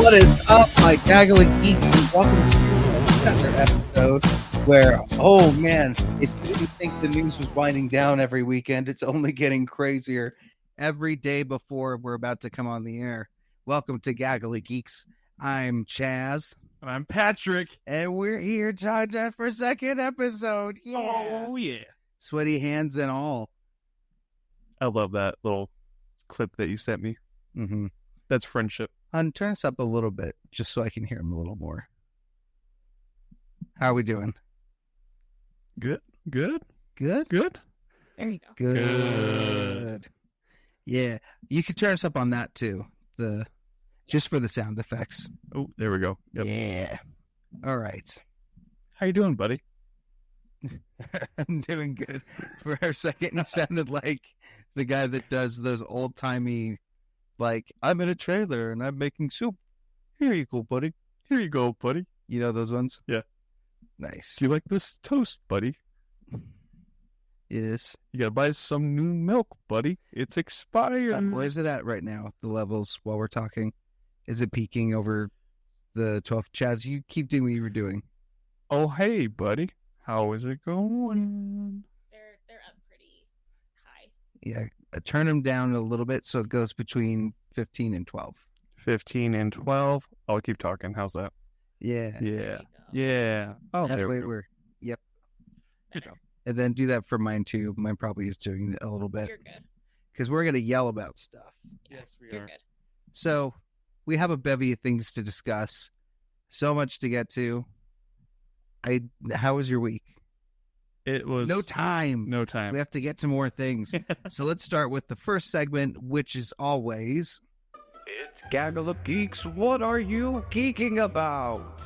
What is up, my Gaggle of Geeks, and welcome to another episode where, oh man, if you didn't think the news was winding down every weekend, it's only getting crazier every day before we're about to come on the air. Welcome to Gaggle of Geeks. I'm Chaz. And I'm Patrick. And we're here, John, for a second episode. Yeah. Oh, yeah. Sweaty hands and all. I love that little clip that you sent me. Mm-hmm. That's friendship. Turn us up a little bit, just so I can hear him a little more. How are we doing? Good. Good. Good? Good. There you go. Good. Yeah. You could turn us up on that too. Just for the sound effects. Oh, there we go. Yep. Yeah. All right. How you doing, buddy? I'm doing good. For a second, you sounded like the guy that does those old-timey, like, I'm in a trailer and I'm making soup. Here you go, buddy. Here you go, buddy. You know those ones? Yeah. Nice. Do you like this toast, buddy? Yes. You gotta buy some new milk, buddy. It's expired. Where's it at right now, the levels, while we're talking? Is it peaking over the 12? Chaz, you keep doing what you were doing. Oh, hey, buddy. How is it going? They're up pretty high. Yeah. Turn them down a little bit so it goes between 15 and 12. 15 and 12. I'll keep talking. How's that? Yeah. Yeah. There you go. Yeah. Oh, That there way we go. we're, yep. Good job. And then do that for mine too. Mine probably is doing it a little bit. You're good. Because we're going to yell about stuff. Yes, we You're are. good. So we have a bevy of things to discuss. So much to get to. How was your week? It was No time. no time. We have to get to more things. So let's start with the first segment, which is always... It's Gaggle of Geeks. What are you geeking about?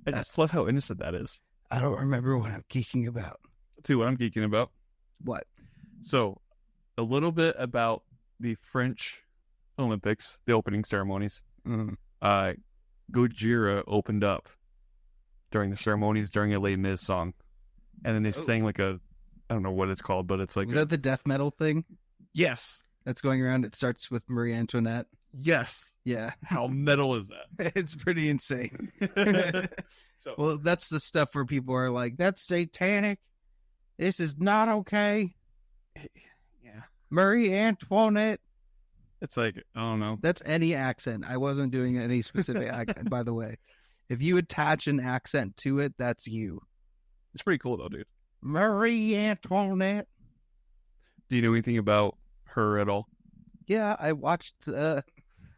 I just love how innocent that is. I don't remember what I'm geeking about. See what I'm geeking about. What? So, a little bit about the French Olympics, the opening ceremonies. Mm. Gojira opened up during the ceremonies during a Les Mis song. And then they sang like a, I don't know what it's called, but it's like... Was that the death metal thing Yes. that's going around? It starts with Marie Antoinette. Yes. Yeah. How metal is that? It's pretty insane. So, Well, that's the stuff where people are like, that's satanic. This is not okay. yeah. Marie Antoinette. It's like, I don't know. That's any accent. I wasn't doing any specific accent, by the way. If you attach an accent to it, that's you. It's pretty cool though, dude. Marie Antoinette. Do you know anything about her at all? Yeah, I watched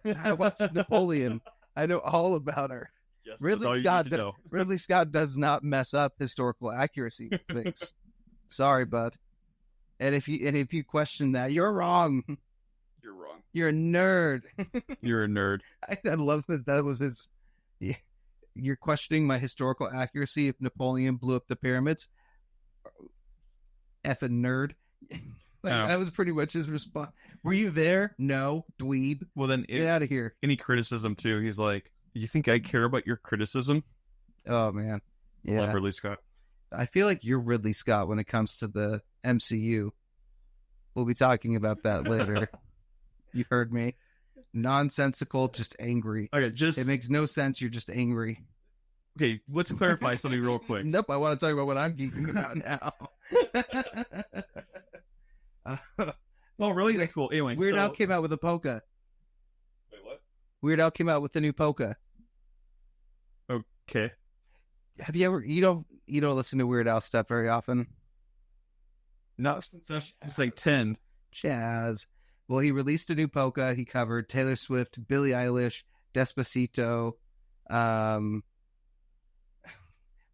Napoleon. I know all about her. Yes. Ridley Scott does not mess up historical accuracy with things. Sorry, bud. And if you question that, you're wrong. You're wrong. You're a nerd. You're a nerd. I love that was his. Yeah. You're questioning my historical accuracy if Napoleon blew up the pyramids. Effing nerd. That was pretty much his response. Were you there? No, dweeb. Well, then Get out of here. any criticism too, he's like, you think I care about your criticism? Oh man. I love Yeah. Ridley Scott. I feel like you're Ridley Scott when it comes to the MCU. We'll be talking about that later. You heard me. Nonsensical, just angry. Okay, It makes no sense. You're just angry. okay, let's clarify something real quick. Nope, I want to talk about what I'm geeking about now. Oh, really? That's cool. Anyway, Weird Al came out with a polka. Wait, what? Weird Al came out with the new polka. Okay. Have you ever? You don't listen to Weird Al stuff very often. Not since I was like 10. Chaz. Well, he released a new polka. He covered Taylor Swift, Billie Eilish, Despacito,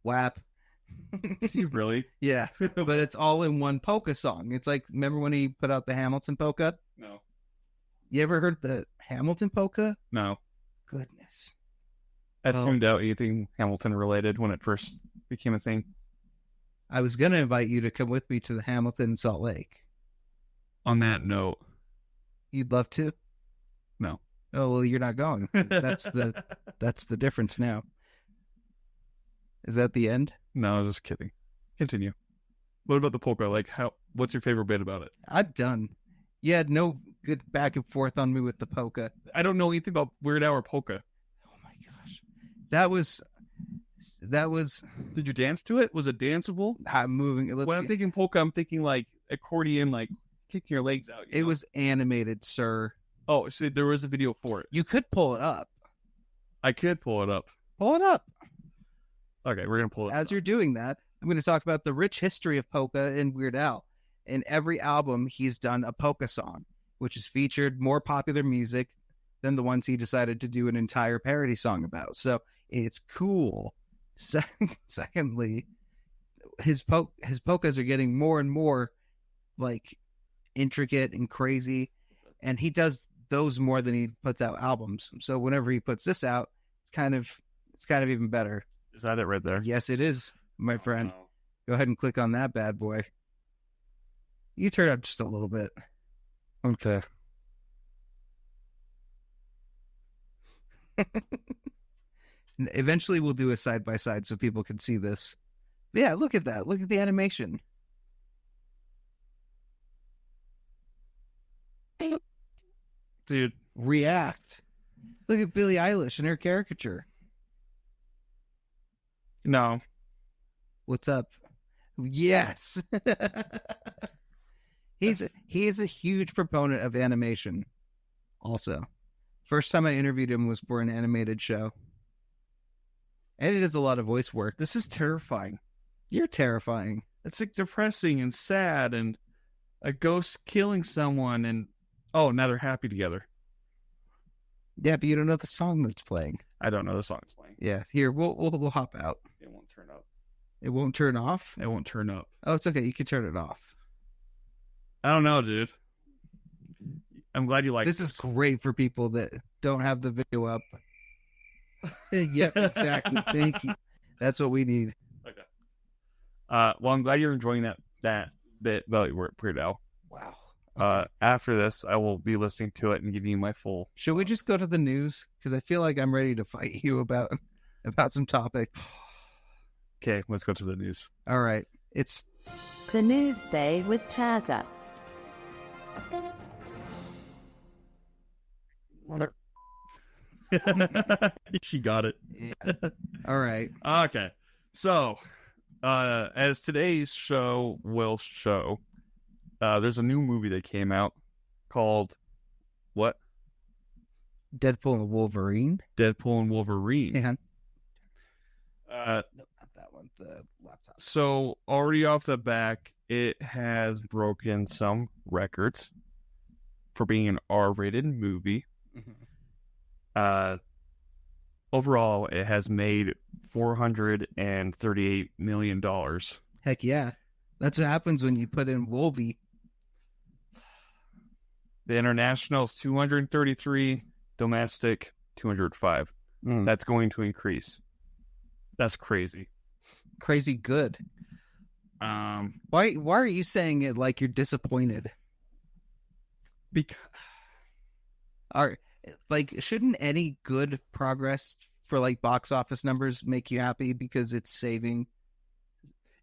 WAP. Really? Yeah, but it's all in one polka song. It's like, remember when he put out the Hamilton polka? No. You ever heard the Hamilton polka? No. Goodness. I Well- tuned out anything Hamilton related when it first became a thing. I was going to invite you to come with me to the Hamilton in Salt Lake. On that note, You'd love to? no. Oh, well, you're not going. That's the difference now. Is that the end? No, I was just kidding. Continue. What about the polka? Like, what's your favorite bit about it? I'm done. You had no good back and forth on me with the polka. I don't know anything about Weird Al or polka. Oh my gosh, that was Did you dance to it? Was it danceable? I'm moving. When I'm thinking polka, I'm thinking like accordion, like kicking your legs out. It was animated, sir. Oh, so there was a video for it. You could pull it up. I could pull it up. Pull it up. Okay, we're gonna pull it. As up. you're doing that, I'm going to talk about the rich history of polka in Weird Al. In every album, he's done a polka song, which has featured more popular music than the ones he decided to do an entire parody song about. So it's cool. Secondly, his polkas are getting more and more like intricate and crazy, and he does those more than he puts out albums. So whenever he puts this out, it's kind of even better. Is that it right there? Yes, it is, my friend. Oh, Go ahead and click on that bad boy. You turn up just a little bit. no. Okay. Eventually, we'll do a side by side so people can see this. Yeah, look at that. Look at the animation. Dude, React. Look at Billie Eilish and her caricature. no. What's up? Yes. He is a huge proponent of animation. Also, first time I interviewed him was for an animated show. And he does a lot of voice work. This is terrifying. You're terrifying. It's like depressing and sad and a ghost killing someone and oh, now they're happy together. Yeah, but you don't know the song that's playing. I don't know the song it's playing. Yeah, here we'll hop out. It won't turn up. It won't turn off. It won't turn up. Oh, it's okay. You can turn it off. I don't know, dude. I'm glad you like This is great for people that don't have the video up. Yeah, exactly. Thank you. That's what we need. Okay. Well, I'm glad you're enjoying that bit about Weird Al. Wow. After this, I will be listening to it and giving you my full. Should we just go to the news? Because I feel like I'm ready to fight you about some topics. Okay, let's go to the news. All right. It's The News Day with Chaz. She got it. yeah. All right. Okay. So, as today's show will show, there's a new movie that came out called what? Deadpool and Wolverine. Deadpool and Wolverine. Yeah. Uh, No, not that one. The laptop. so already off the back, it has broken some records for being an R-rated movie. Mhm. Overall, it has made $438 million. Heck yeah. That's what happens when you put in Wolvie. The international is 233, domestic 205. Mm. That's going to increase. That's crazy. Crazy good. Um, Why are you saying it like you're disappointed? because Shouldn't any good progress for like box office numbers make you happy because it's saving?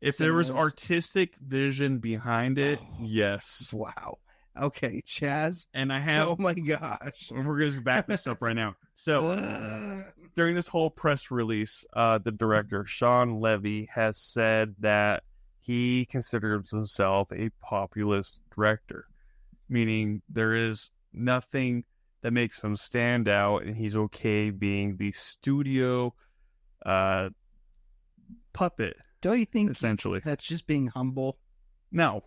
if there was Cinemas. artistic vision behind it, Oh. yes. Wow. Okay, Chaz. And I have. Oh my gosh. We're going to back this up right now. So during this whole press release, the director Sean Levy has said that he considers himself a populist director, meaning there is nothing that makes him stand out, and he's okay being the studio puppet, Don't you think essentially. that's just being humble? No,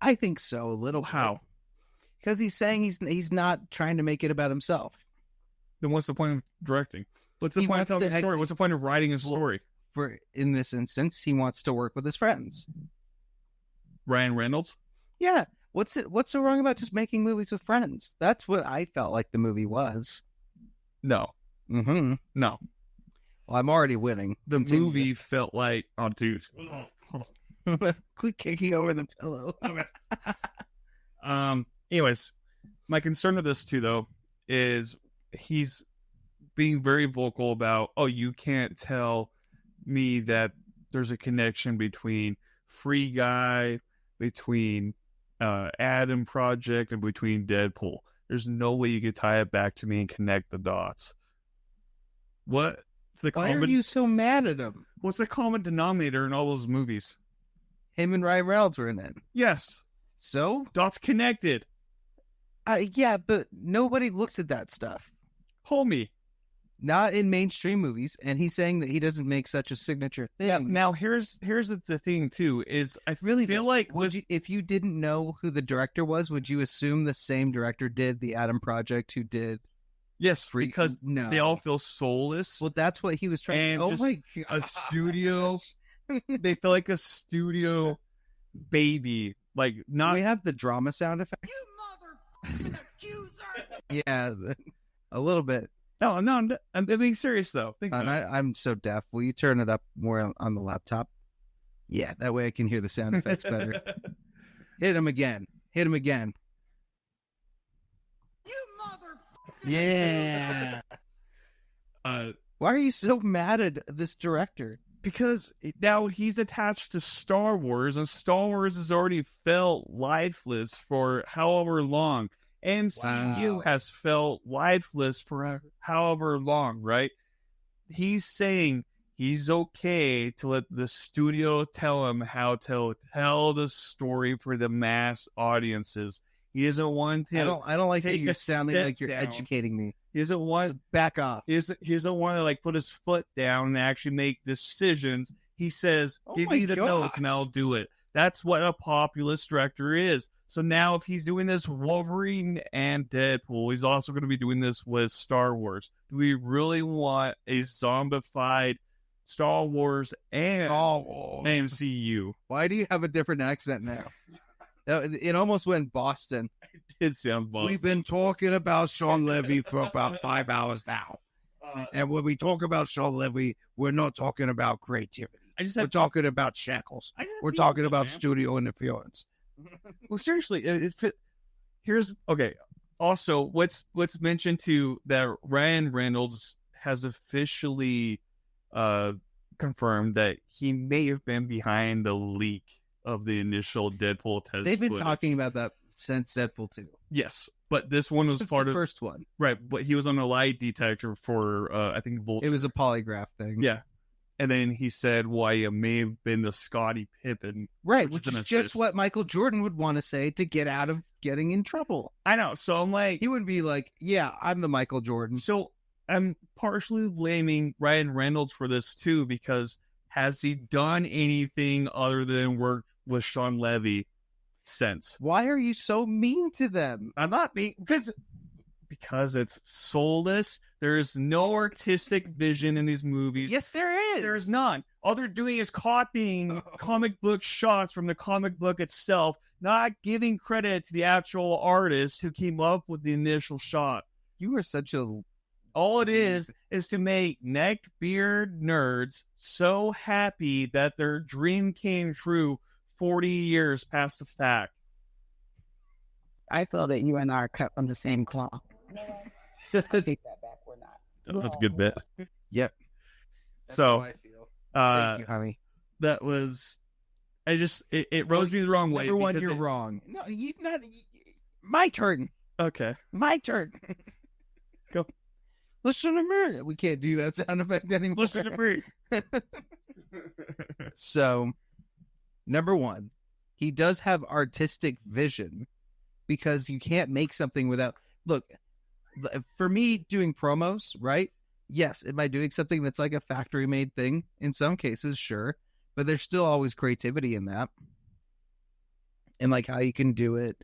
I think so, a little. how? Because he's saying he's not trying to make it about himself. Then what's the point of directing? What's the He point of wants telling to a story? What's the point of writing a story? For in this instance, he wants to work with his friends. Ryan Reynolds? Yeah. What's so wrong about just making movies with friends? That's what I felt like the movie was. No, Mm-hmm. no. Well, I'm already winning. The Continue. movie felt like, oh, dude. Quit kicking over the pillow. Anyways, my concern with this too, though, is he's being very vocal about, oh, you can't tell me that there's a connection between Free Guy, between Adam project and between Deadpool. There's no way you could tie it back to me and connect the dots. What's the Why are you so mad at him? What's the common denominator in all those movies? Him and Ryan Reynolds were in it. Yes. So? Dots connected. Yeah, but nobody looks at that stuff. Homie. Not in mainstream movies, and he's saying that he doesn't make such a signature thing. Yeah. Now here's the thing too is I Really feel like if you didn't know who the director was, would you assume the same director did the Adam Project who did? Yes, because no, they all feel soulless. Well, that's what he was trying. And Oh just my god, a studio. They feel like a studio baby, like not. We have the drama sound effect. You mother accuser! Yeah, a little bit. No, I'm being serious though. Think And about it. I'm so deaf. Will you turn it up more on the laptop? Yeah, that way I can hear the sound effects better. Hit him again. Hit him again. You mother. Yeah. Uh, Why are you so mad at this director? because now he's attached to Star Wars, and Star Wars has already felt lifeless for however long. MCU Wow. has felt lifeless for however long, right? He's saying he's okay to let the studio tell him how to tell the story for the mass audiences. He doesn't want to. I don't like that take you're a sounding step like you're down. educating me. He doesn't want. So back off. He doesn't want to like put his foot down and actually make decisions. He says, Oh "Give my me the notes and gosh. I'll do it." That's what a populist director is. So now, if he's doing this Wolverine and Deadpool, he's also going to be doing this with Star Wars. Do we really want a zombified Star Wars and MCU? Why do you have a different accent now? It almost went Boston. It sounds Boston. We've been talking about Sean Levy for about 5 hours now. And when we talk about Sean Levy, we're not talking about creativity. I just We're have, talking about shackles. I just have We're people, talking about man. studio interference. Well, seriously, here's okay. Also, what's mentioned too that Ryan Reynolds has officially confirmed that he may have been behind the leak of the initial Deadpool test. They've been footage. talking about that since Deadpool 2. Yes, but this one was It's part the of first one. right. But he was on a lie detector for I think Vulture. It was a polygraph thing. Yeah, and then he said, "Why it may have been the Scottie Pippen." Right, Which which is is an just assist. what Michael Jordan would want to say to get out of getting in trouble. I know. So I'm like, He would be like, yeah, I'm the Michael Jordan. so I'm partially blaming Ryan Reynolds for this too, because has he done anything other than work with Sean Levy since? Why are you so mean to them? I'm not being because it's soulless. There's no artistic vision in these movies. Yes, there is. There's none. All they're doing is copying comic book shots from the comic book itself, not giving credit to the actual artist who came up with the initial shot. You are such a... All it is to make neckbeard nerds so happy that their dream came true 40 years past the fact. I feel that you and I are cut from the same cloth. So, Take that back. We're not. That's a good bit. yep. So, how I feel. Uh, Thank you, honey. that was, it rose me the wrong way. Number one, because you're it- wrong. No, you've not... My turn. Okay. My turn. Go. Listen to me. We can't do that sound effect anymore. Listen to me. So, number one, he does have artistic vision because you can't make something without. Look, for me, doing promos, right? Yes, am I doing something that's like a factory made thing? In some cases, sure, but there's still always creativity in that, and like how you can do it,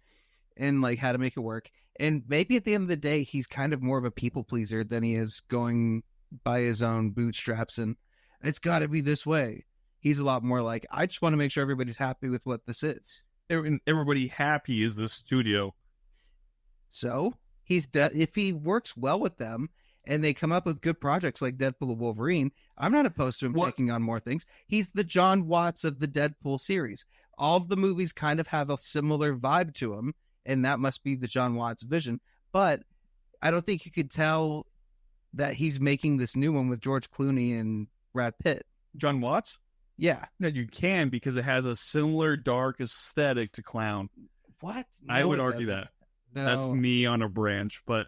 and like how to make it work. And maybe at the end of the day, he's kind of more of a people pleaser than he is going by his own bootstraps and it's got to be this way. He's a lot more like, I just want to make sure everybody's happy with what this is. Everybody happy is the studio. So if he works well with them and they come up with good projects like Deadpool Wolverine, I'm not opposed to him taking on more things. He's the John Watts of the Deadpool series. All of the movies kind of have a similar vibe to him, and that must be the John Watts vision. But I don't think you could tell that he's making this new one with George Clooney and Brad Pitt. John Watts? Yeah. No, you can because it has a similar dark aesthetic to Clown. What? I No, would it argue doesn't. that. No, That's me on a branch, but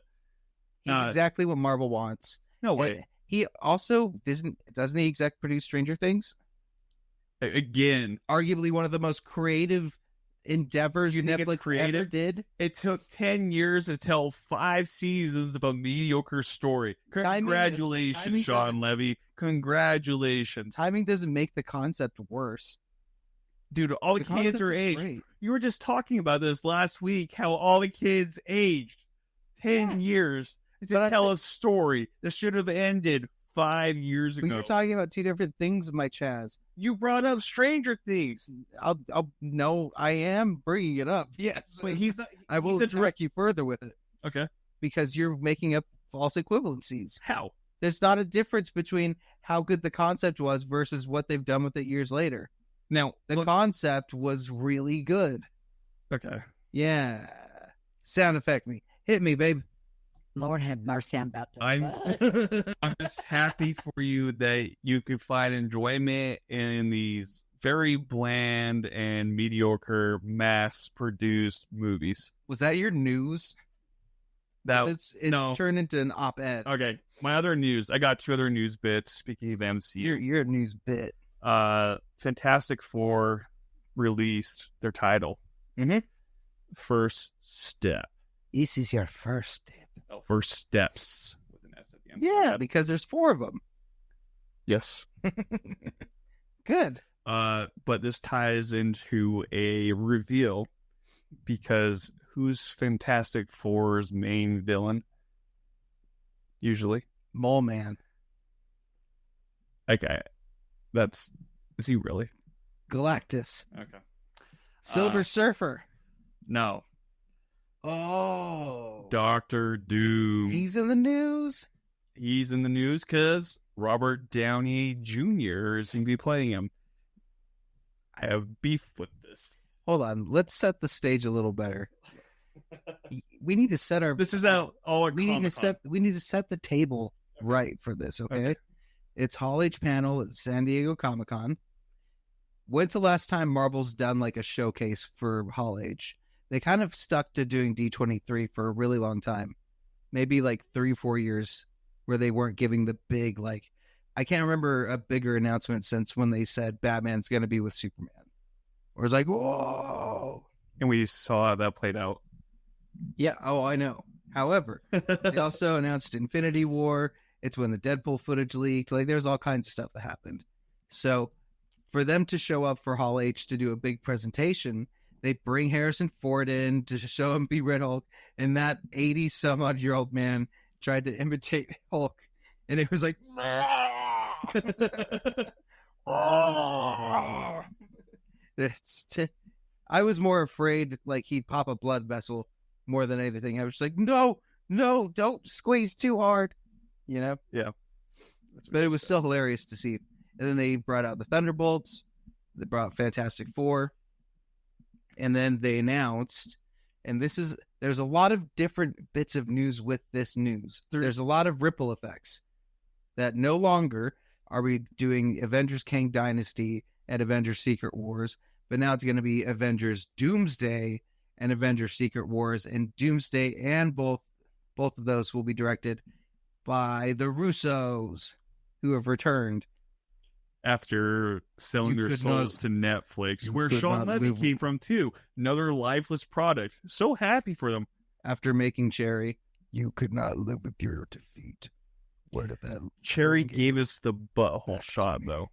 he's exactly what Marvel wants. no And way. he also doesn't he exec produce Stranger Things? Again, Arguably one of the most creative endeavors You think it's Netflix ever creative? did. it took 10 years to tell 5 seasons of a mediocre story. Timing Congratulations, Sean doesn't- Levy. Congratulations. Timing doesn't make the concept worse. Dude, all the kids concept are is aged. great. You were just talking about this last week, how all the kids aged 10 years to But I'm tell saying- a story that should have ended 5 years We ago. were talking about two different things, my Chaz. You brought up Stranger Things. I am bringing it up. Yes, Wait, he's not. I will he's a- direct you further with it Okay. because you're making up false equivalencies. How? There's not a difference between how good the concept was versus what they've done with it years later. Now, The look- concept was really good. okay. Yeah. Sound effect me. Hit me, babe. Lord have mercy, I'm about to. I'm just happy for you that you could find enjoyment in these very bland and mediocre mass-produced movies. Was that your news? That It's no. turned into an op-ed. Okay. My other news. I got 2 other news bits. Speaking of MCU, You're a news bit. Fantastic Four released their title. Mhm. First Step. This is your first step. Oh, First Steps with an S at the end. Yeah, because there's 4 of them. Yes. Good. But this ties into a reveal because who's Fantastic Four's main villain? Usually. Mole Man. Okay. Is he really? Galactus. Okay. Silver Surfer. No. Oh. Dr. Doom. He's in the news. He's in the news because Robert Downey Jr. is going to be playing him. I have beef with this. Hold on. Let's set the stage a little better. We need to set our This is out all at we need to Comic-Con. we need to set the table right for this, okay? It's Hall H panel at San Diego Comic-Con. When's the last time Marvel's done like a showcase for Hall H? They kind of stuck to doing D23 for a really long time. Maybe like 3-4 years where they weren't giving the big, like, I can't remember a bigger announcement since when they said Batman's going to be with Superman. Or it's like, whoa. And we saw how that played out. Yeah, oh, I know. However, they also announced Infinity War. It's when the Deadpool footage leaked. Like, there's all kinds of stuff that happened. So, for them to show up for Hall H to do a big presentation, they bring Harrison Ford in to show him be Red Hulk, and that 80-some-odd-year-old man tried to imitate Hulk, and it was like, I was more afraid like he'd pop a blood vessel more than anything. I was like, no, don't squeeze too hard, you know? Yeah. But it was still hilarious to see. And then they brought out the Thunderbolts. They brought Fantastic Four. And then they announced, and there's a lot of different bits of news with this news. There's a lot of ripple effects that no longer are we doing Avengers Kang Dynasty and Avengers Secret Wars, but now it's going to be Avengers Doomsday and Avengers Secret Wars, and Doomsday and both of those will be directed by the Russos, who have returned. After selling You their could souls to Netflix, you where could Sean not Levy live- came from too. Another lifeless product. So happy for them. After making Cherry, you could not live with your defeat. Where did that? Cherry gave us the butthole shot, though.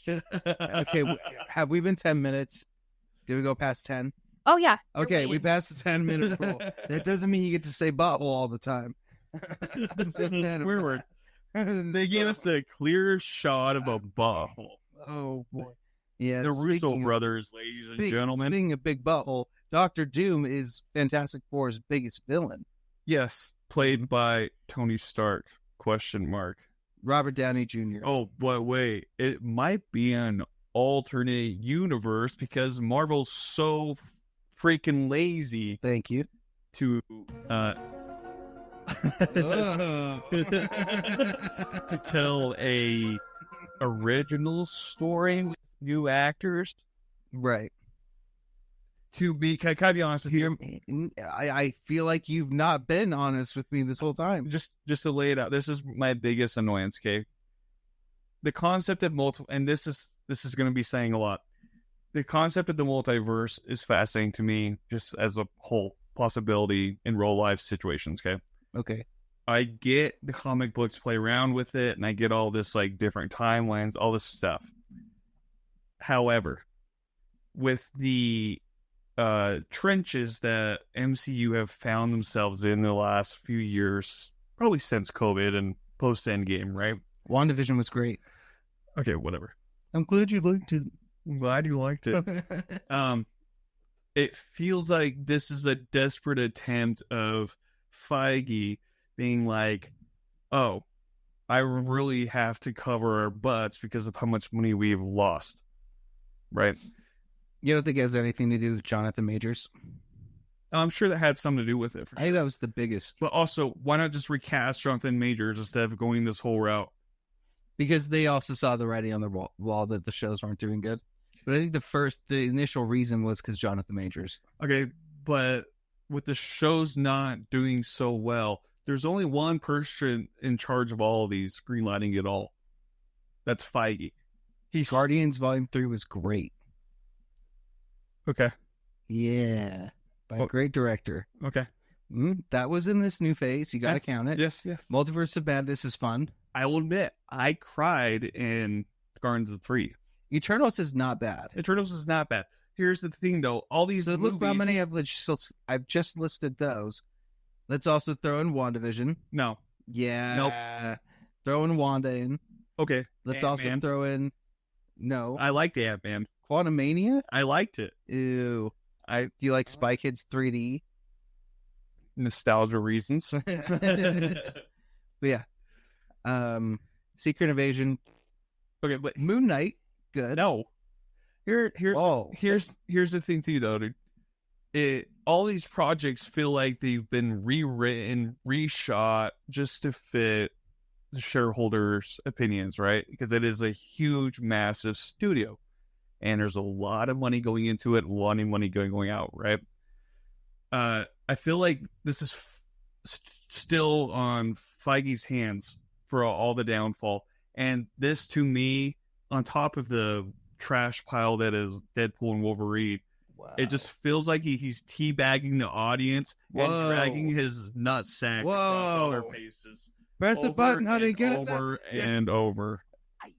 Okay, have we been 10 minutes? Did we go past 10? Oh yeah. you're Okay, right. we passed the 10-minute rule. That doesn't mean you get to say butthole all the time. Swear word. They gave us a clear shot of a butthole. Oh boy. Yeah, The Russo speaking of- brothers, ladies and gentlemen. Speaking of big butthole, Doctor Doom is Fantastic Four's biggest villain. Yes, played by Tony Stark, question mark. Robert Downey Jr. Oh, but wait, it might be an alternate universe because Marvel's so freaking lazy Thank you. to to tell a original story with new actors. Right. to be, can I be honest with you? I feel like you've not been honest with me this whole time. Just to lay it out, this is my biggest annoyance, okay? The concept of and this is going to be saying a lot. The concept of the multiverse is fascinating to me, just as a whole possibility in real life situations, okay? Okay. I get the comic books play around with it, and I get all this, like, different timelines, all this stuff. However, with the trenches that MCU have found themselves in the last few years, probably since COVID and post Endgame, right? WandaVision was great. Okay, whatever. I'm glad you liked it. I'm glad you liked it. It feels like this is a desperate attempt of Feige being like, oh, I really have to cover our butts because of how much money we've lost. Right? You don't think it has anything to do with Jonathan Majors? I'm sure that had something to do with it. I think that was the biggest. But also, why not just recast Jonathan Majors instead of going this whole route? Because they also saw the writing on the wall that the shows weren't doing good. But I think the initial reason was because Jonathan Majors. Okay, but with the shows not doing so well, there's only one person in charge of all of these greenlighting it all. That's Feige. Guardians Volume 3 was great. Okay. Yeah. By a great director. Okay. That was in this new phase. You got to count it. Yes. Multiverse of Madness is fun. I will admit, I cried in Guardians of 3. Eternals is not bad. Eternals is not bad. Here's the thing, though. All these movies... look how many I've just listed those. Let's also throw in WandaVision. No. Yeah. Nope. Throw in Wanda in. Okay. Let's Ant-Man. also throw in... No. I liked Ant-Man. Quantumania? I liked it. Ew. Do you like Spy Kids 3D? Nostalgia reasons. But yeah. Secret Invasion. Okay, but Moon Knight, good. No. Here's the thing too, though, dude. All these projects feel like they've been rewritten, reshot just to fit the shareholders' opinions, right? Because it is a huge, massive studio. And there's a lot of money going into it, a lot of money going out, right? I feel like this is still on Feige's hands for all the downfall. And this, to me, on top of the trash pile that is Deadpool and Wolverine, it just feels like he's teabagging the audience and dragging his nutsack across all their faces. Press the button, honey, get us over and over. I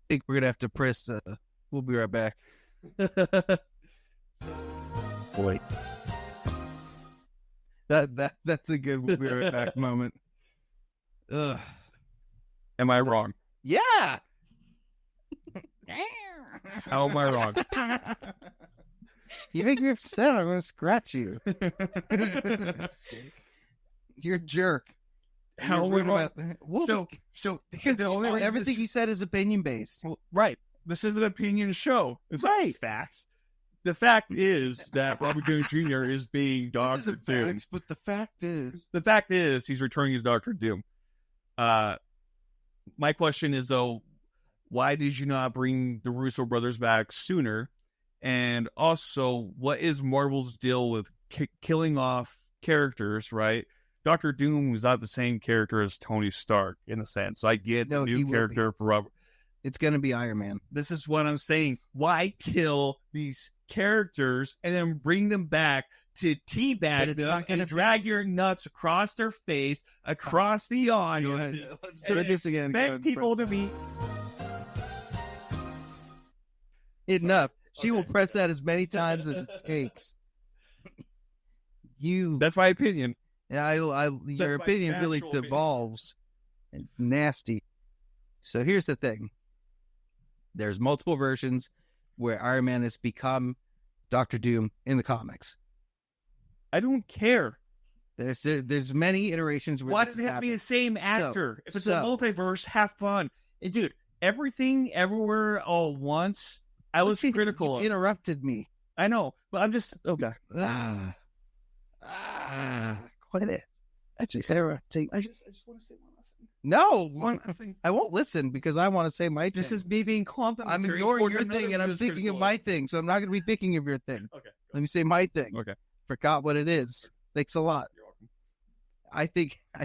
think we're going to have to press... We'll be right back. Boy. That's a good we'll be right back moment. Ugh. Am I wrong? Yeah. How am I wrong? You make me upset. I'm going to scratch you. You're a jerk. How am I wrong? So because everything you said is opinion based. Well, right. This is an opinion show. It's right. Not facts. The fact is that Robert Downey Jr. is being Doctor Doom. Facts, but the fact is he's returning as Doctor Doom. My question is, though, why did you not bring the Russo brothers back sooner? And also, what is Marvel's deal with killing off characters, right? Dr. Doom was not the same character as Tony Stark, in a sense. So I get the new character for Robert. It's going to be Iron Man. This is what I'm saying. Why kill these characters and then bring them back to teabag them and drag your nuts across their face, across the audience? Let's do this again. Expect people to be... Enough. She will press that as many times as it takes. That's my opinion. Yeah, your opinion really devolves. And nasty. So here's the thing. There's multiple versions where Iron Man has become Doctor Doom in the comics. I don't care. There's many iterations where why does it have to be the same actor? If it's a multiverse, have fun. And dude, everything, everywhere, all at once. I was critical. You interrupted me. I know, but I'm just okay. Quit it. I just want to say one last thing. no. One last thing. I won't listen because I want to say my thing. This is me being complimentary. I'm ignoring toward your another thing and I'm who's thinking of critical. my thing, so I'm not going to be thinking of your thing. Okay. Let me say my thing. Okay. Forgot what it is. Thanks a lot. You're welcome. I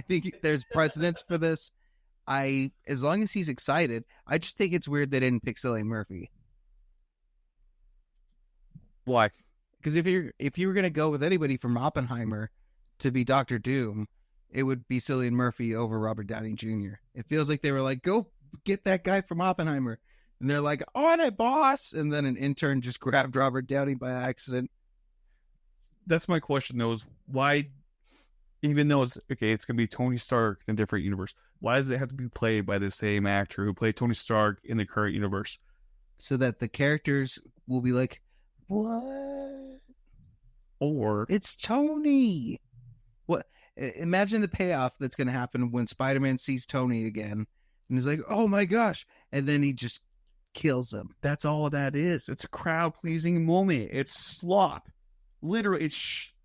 think there's precedence for this. As long as he's excited, I just think it's weird they didn't pick Cillian Murphy. Why? Because if you were going to go with anybody from Oppenheimer to be Doctor Doom, it would be Cillian Murphy over Robert Downey Jr. It feels like they were like, go get that guy from Oppenheimer. And they're like, on it, boss. And then an intern just grabbed Robert Downey by accident. That's my question, though, is why, even though it's going to be Tony Stark in a different universe, why does it have to be played by the same actor who played Tony Stark in the current universe? So that the characters will be like, what? Or It's Tony. What? Imagine the payoff that's going to happen when Spider-Man sees Tony again. And he's like, oh my gosh. And then he just kills him. that's all that is. It's a crowd-pleasing moment. It's slop. Literally,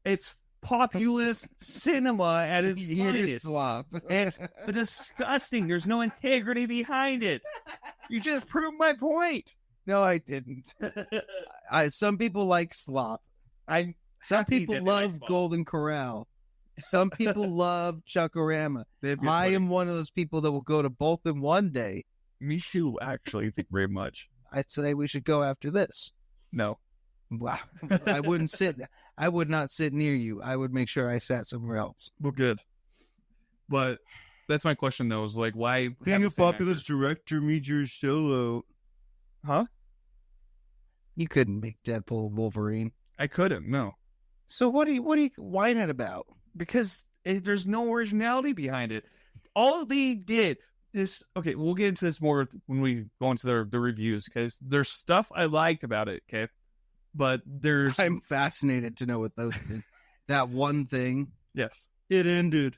it's populist cinema at its finest. slop. It's disgusting. There's no integrity behind it. You just proved my point. No, I didn't. Some people like slop. Some happy people that they like love slop. Golden Corral. Some people love Chuckorama. They've been I putting- am one of those people that will go to both in one day. Me too, actually. Thank you very much. I'd say we should go after this. No. Wow. I would not sit near you. I would make sure I sat somewhere else. Well, good. But that's my question, though, is like, why... Being have a the same populist actor? director means you're solo. Huh? You couldn't make Deadpool Wolverine. I couldn't, no. So what are you whining about? Because there's no originality behind it. All they did is... Okay, we'll get into this more when we go into the reviews, because there's stuff I liked about it, okay? But there's... I'm fascinated to know what those did. That one thing. Yes. It ended.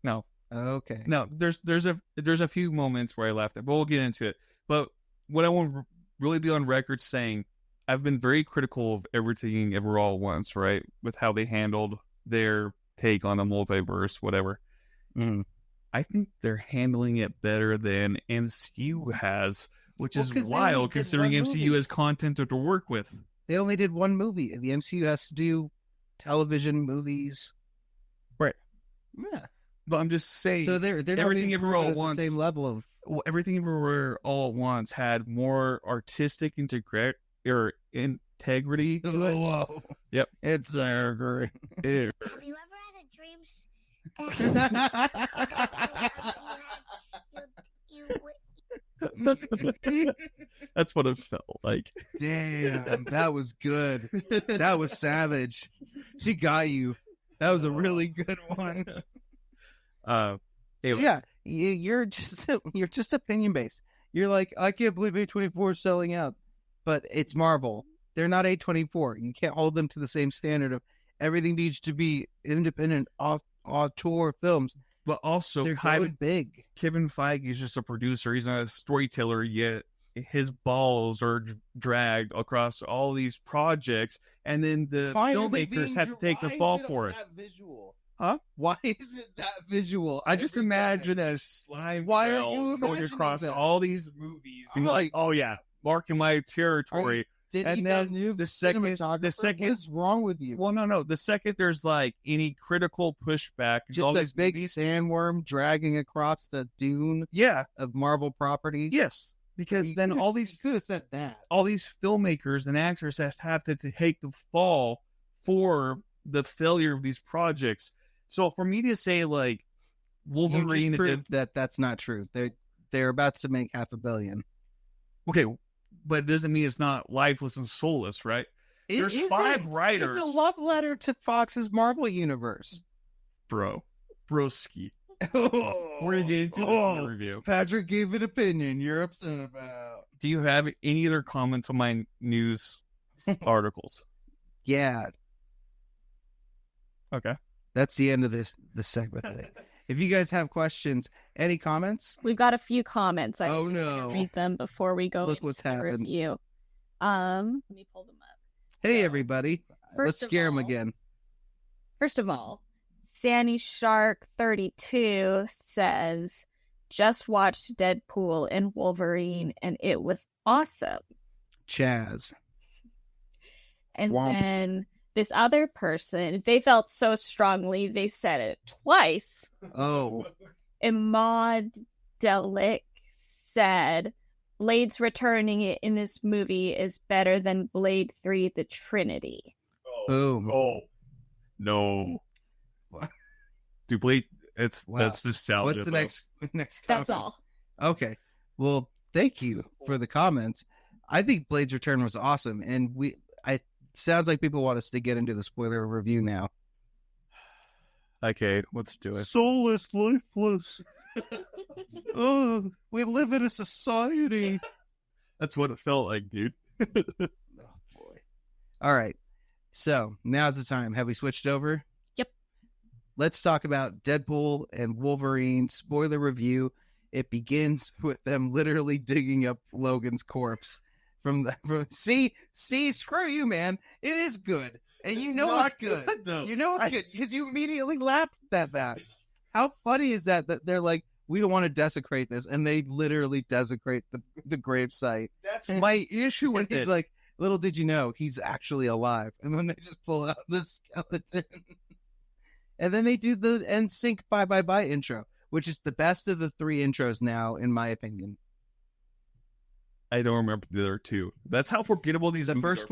No. Okay. No, there's a few moments where I laughed at, but we'll get into it. But what I want to really be on record saying, I've been very critical of everything ever all at once, right? With how they handled their take on the multiverse, whatever. Mhm. I think they're handling it better than MCU has, which Well, is 'cause they only wild did considering one MCU movie. has content to work with. They only did one movie. The MCU has to do television movies. Right. Yeah. But I'm just saying, So they're not everything being everywhere all promoted at at once. the same level of. Well, everything everywhere all at once had more artistic integrity to it. Whoa. Yep. It's great. Ew. Have you ever had a dream That's what it felt like. Damn, that was good. That was savage. She got you. That was a really good one. Anyway. Yeah, you're just opinion based. You're like, I can't believe A24 is selling out, but it's Marvel. They're not A24. You can't hold them to the same standard of everything needs to be independent auteur films. But also, They're going big. Kevin Feige is just a producer. He's not a storyteller yet. His balls are dragged across all these projects, and then the filmmakers have to take the fall for it. Visual? Huh? Why is it that visual? I just every imagine time? a slime Why are trail you going imagining across that? all these movies, being like, "Oh yeah, marking my territory." Did And he then got new the second- cinematographer? What is wrong with you? Well, no. The second there's like any critical pushback, all Just a these big movies, sandworm dragging across the dune yeah, of Marvel properties. yes, because You then could've- all these you could have said that. all these filmmakers and actors have to take the fall for the failure of these projects. So for me to say like You Wolverine, just proved that that's not true. They're about to make $500 million. okay, but it doesn't mean it's not lifeless and soulless, right? There's It 5 isn't. writers. It's a love letter to Fox's Marvel universe. Broski. Oh, We're gonna get into this in the review. Patrick gave an opinion you're upset about. Do you have any other comments on my news articles? Yeah, Okay. that's the end of this segment. If you guys have questions, any comments? We've got a few comments. I Oh, was just gonna no. read them before we go Look into what's the happened. review. Let me pull them up. Hey, So, everybody. first Let's of scare them all- again. First of all, Sandy Shark 32 says, just watched Deadpool and Wolverine and it was awesome. Chaz. And Womp. then this other person, they felt so strongly, they said it twice. Oh. Imad Delic said, Blade's returning it in this movie is better than Blade 3 The Trinity. Boom. Oh. No. What? Dude, Blade, that's nostalgia. What's the though. next That's comment? all. Okay. Well, thank you for the comments. I think Blade's Return was awesome, and sounds like people want us to get into the spoiler review now. Okay, let's do it. Soulless, lifeless. Oh, we live in a society. That's what it felt like, dude. Oh boy. All right. So now's the time. Have we switched over? Yep. Let's talk about Deadpool and Wolverine spoiler review. It begins with them literally digging up Logan's corpse from see, screw you, man. It is good. And you know it's good. You know it's good because you immediately laughed at that. How funny is that they're like, we don't want to desecrate this, and they literally desecrate the gravesite. That's my issue with And he's it. like, little did you know, he's actually alive. And then they just pull out the skeleton. And then they do the NSYNC Bye Bye Bye intro, which is the best of the three intros now, in my opinion. I don't remember the other two. That's how forgettable these The movies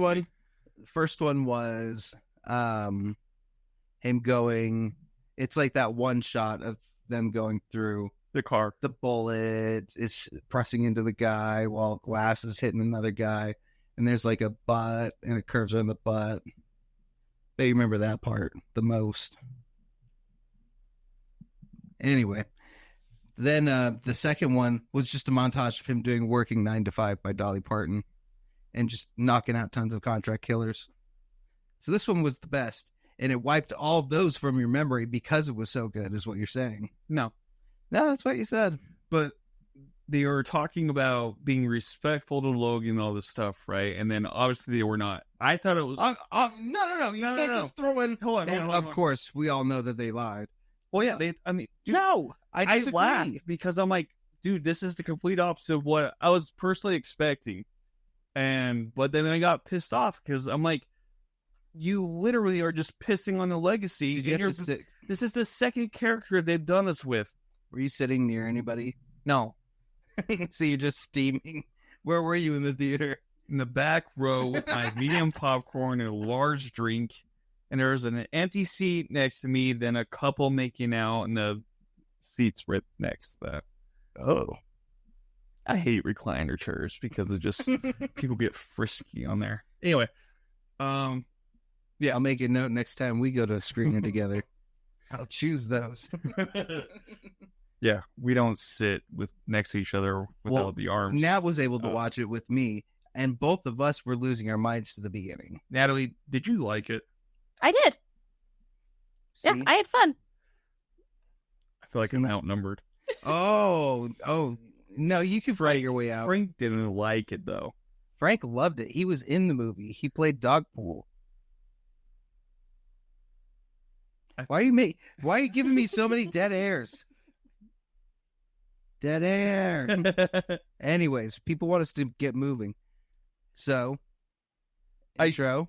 first one was him going, it's like that one shot of them going through the car. The bullet is pressing into the guy while glass is hitting another guy. And there's like a butt and it curves on the butt. They remember that part the most. Anyway, then the second one was just a montage of him doing Working 9 to 5 by Dolly Parton and just knocking out tons of contract killers. So this one was the best. And it wiped all of those from your memory because it was so good, is what you're saying. No, that's what you said. But they were talking about being respectful to Logan and all this stuff, right? And then obviously they were not. I thought it was... No. You can't just throw in... Hold on. Of course, we all know that they lied. Well, yeah, dude, I disagree. laughed because I'm like, dude, this is the complete opposite of what I was personally expecting. But then I got pissed off because I'm like, you literally are just pissing on the legacy. This is the second character they've done this with. Were you sitting near anybody? No. So you're just steaming. Where were you in the theater? In the back row with my medium popcorn and a large drink. And there was an empty seat next to me, then a couple making out in the seats right next to that. Oh. I hate recliner chairs because it just people get frisky on there. Anyway, yeah, I'll make a note next time we go to a screener together. I'll choose those. Yeah, we don't sit next to each other without the arms. Nat was able to watch it with me, and both of us were losing our minds to the beginning. Natalie, did you like it? I did. See? Yeah, I had fun. I feel like I'm outnumbered. Oh, no, you can fight your way out. Frank didn't like it, though. Frank loved it. He was in the movie. He played Dogpool. Why are you giving me so many dead airs? Dead air. Anyways, people want us to get moving. So, intro.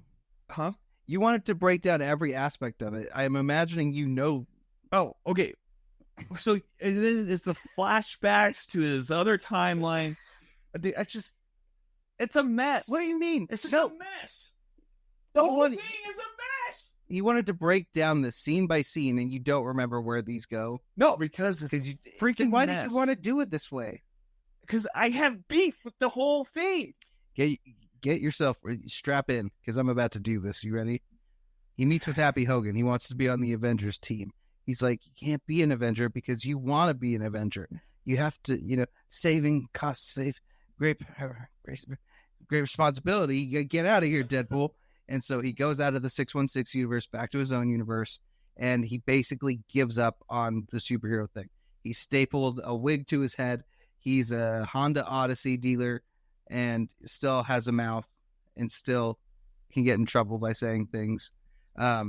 Huh? You wanted to break down every aspect of it. I am imagining you know. Oh, okay. So it's the flashbacks to his other timeline. It's a mess. What do you mean? It's just a mess. The whole thing is a mess. You wanted to break down the scene by scene, and you don't remember where these go. No, because you freaking why mess. did you want to do it this way? Because I have beef with the whole thing. Get yourself strap in, because I'm about to do this. You ready? He meets with Happy Hogan. He wants to be on the Avengers team. He's like, you can't be an Avenger because you want to be an Avenger. You have to, saving costs, great responsibility. You get out of here, Deadpool. And so he goes out of the 616 universe back to his own universe, and he basically gives up on the superhero thing. He stapled a wig to his head. He's a Honda Odyssey dealer and still has a mouth and still can get in trouble by saying things.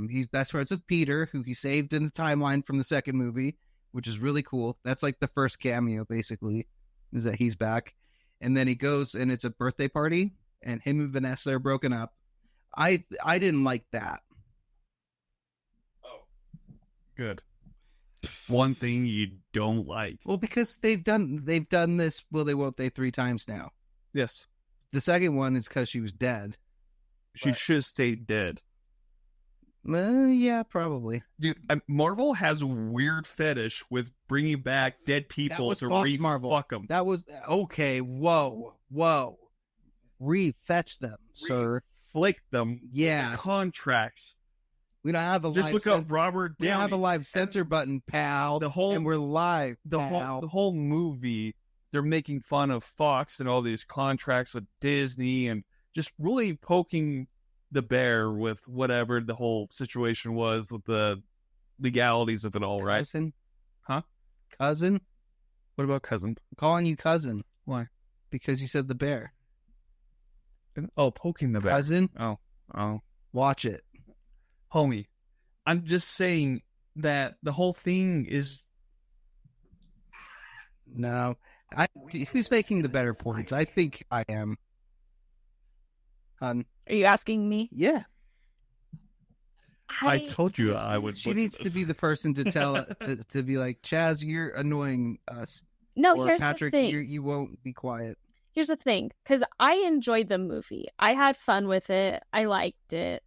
He's best friends with Peter, who he saved in the timeline from the second movie, which is really cool. That's like the first cameo, basically, is that he's back. And then he goes, and it's a birthday party, and him and Vanessa are broken up. I didn't like that. Oh, good. One thing you don't like. Well, because they've done this, will they, won't they, 3 times now. Yes. The second one is because she was dead. She should have stayed dead. Yeah, probably. Dude, Marvel has a weird fetish with bringing back dead people to re-fuck them. That was, okay, whoa. Re-fetch them, sir. Flick them. Yeah. Contracts. We don't have a Just look up Robert Downey. We don't have a live censor button, pal. And we're live, pal. The whole movie, they're making fun of Fox and all these contracts with Disney and just really poking the bear with whatever the whole situation was with the legalities of it all, right? Cousin? Huh? Cousin? What about cousin? I'm calling you cousin. Why? Because you said the bear. Oh, poking the bear. Cousin? Oh. Watch it. Homie, I'm just saying that the whole thing is... No. Who's making the better points? I think I am. Hun. Are you asking me? Yeah. I told you I would. She needs to be the person to tell to be like, Chaz, you're annoying us. No, or here's Patrick, the thing. you won't be quiet. Here's the thing, because I enjoyed the movie. I had fun with it. I liked it.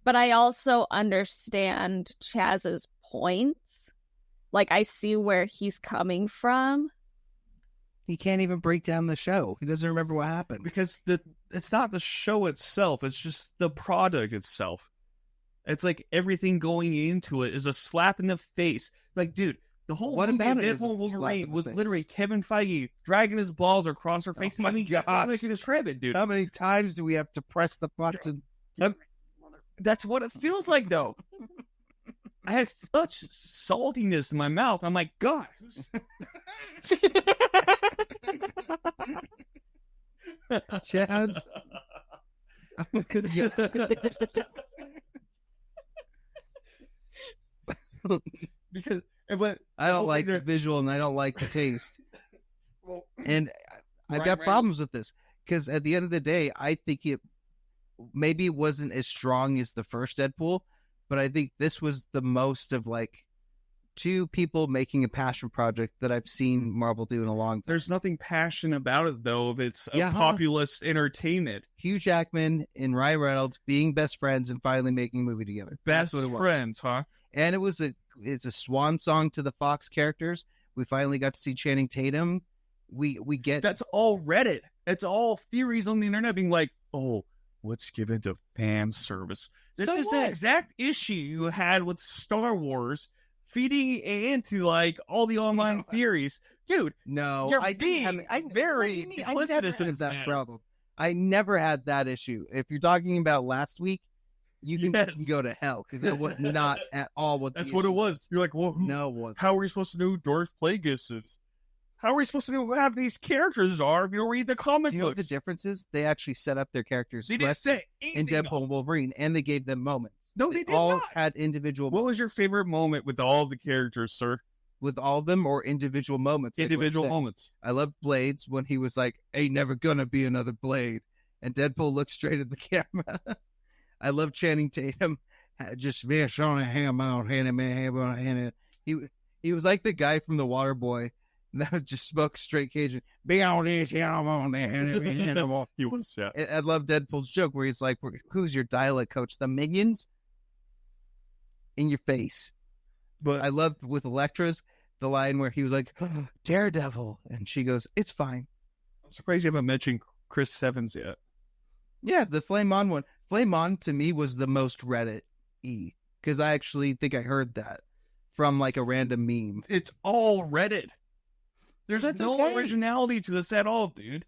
But I also understand Chaz's points. Like, I see where he's coming from. He can't even break down the show. He doesn't remember what happened. Because it's not the show itself. It's just the product itself. It's like everything going into it is a slap in the face. Like, dude, the whole What movie about of it is a Deadpool slap in Wolverine the was face? literally Kevin Feige dragging his balls across her face. Oh my God. I can describe it, dude. How many times do we have to press the button? That's what it feels like, though. I had such saltiness in my mouth. I'm like, God, who's... Chaz? I'm gonna get... because but I don't like the visual and I don't like the taste. And I've got problems with this because at the end of the day, I think it wasn't as strong as the first Deadpool, but I think this was the most of like 2 people making a passion project that I've seen Marvel do in a long time. There's nothing passionate about it, though, if it's Yeah, populist entertainment. Hugh Jackman and Ryan Reynolds being best friends and finally making a movie together. Best That's what it was. friends, huh? And it's a swan song to the Fox characters. We finally got to see Channing Tatum. We get That's all Reddit. It's all theories on the internet being like, oh, let's give it to fan service. This is the exact issue you had with Star Wars feeding into like all the online theories. Dude, no, you're I being very I never duplicitous in had that that. problem. I never had that issue. If you're talking about last week, you can go to hell because it was not at all what. That's the what it issue was. You're like, well, No, it wasn't. how are we supposed to know who Darth Plagueis is? How are we supposed to know how these characters are if you don't read the comic Do you know what the books? difference is? They actually set up their characters They didn't correctly say in anything. Deadpool and Wolverine, and they gave them moments. No, they did all not. had individual. What was your favorite moment with all the characters, sir? With all of them or individual moments? like what Individual you said. moments. I loved Blades when he was like, "Ain't never gonna be another Blade," and Deadpool looked straight at the camera. I love Channing Tatum. Just be a showing a ham out, hand him a ham on hand. He was like the guy from The Water Boy that would just smoke straight Cajun. Be on this, ham on that, hand. He was, yeah. I love Deadpool's joke where he's like, "Who's your dialect coach? The minions in your face." But I loved with Elektra's the line where he was like, "Daredevil," and she goes, "It's fine." I'm surprised you haven't mentioned Chris Evans yet. Yeah, the Flame On one. Flame On to me was the most Reddit-y because I actually think I heard that from like a random meme. It's all Reddit. There's That's no okay. originality to this at all, dude.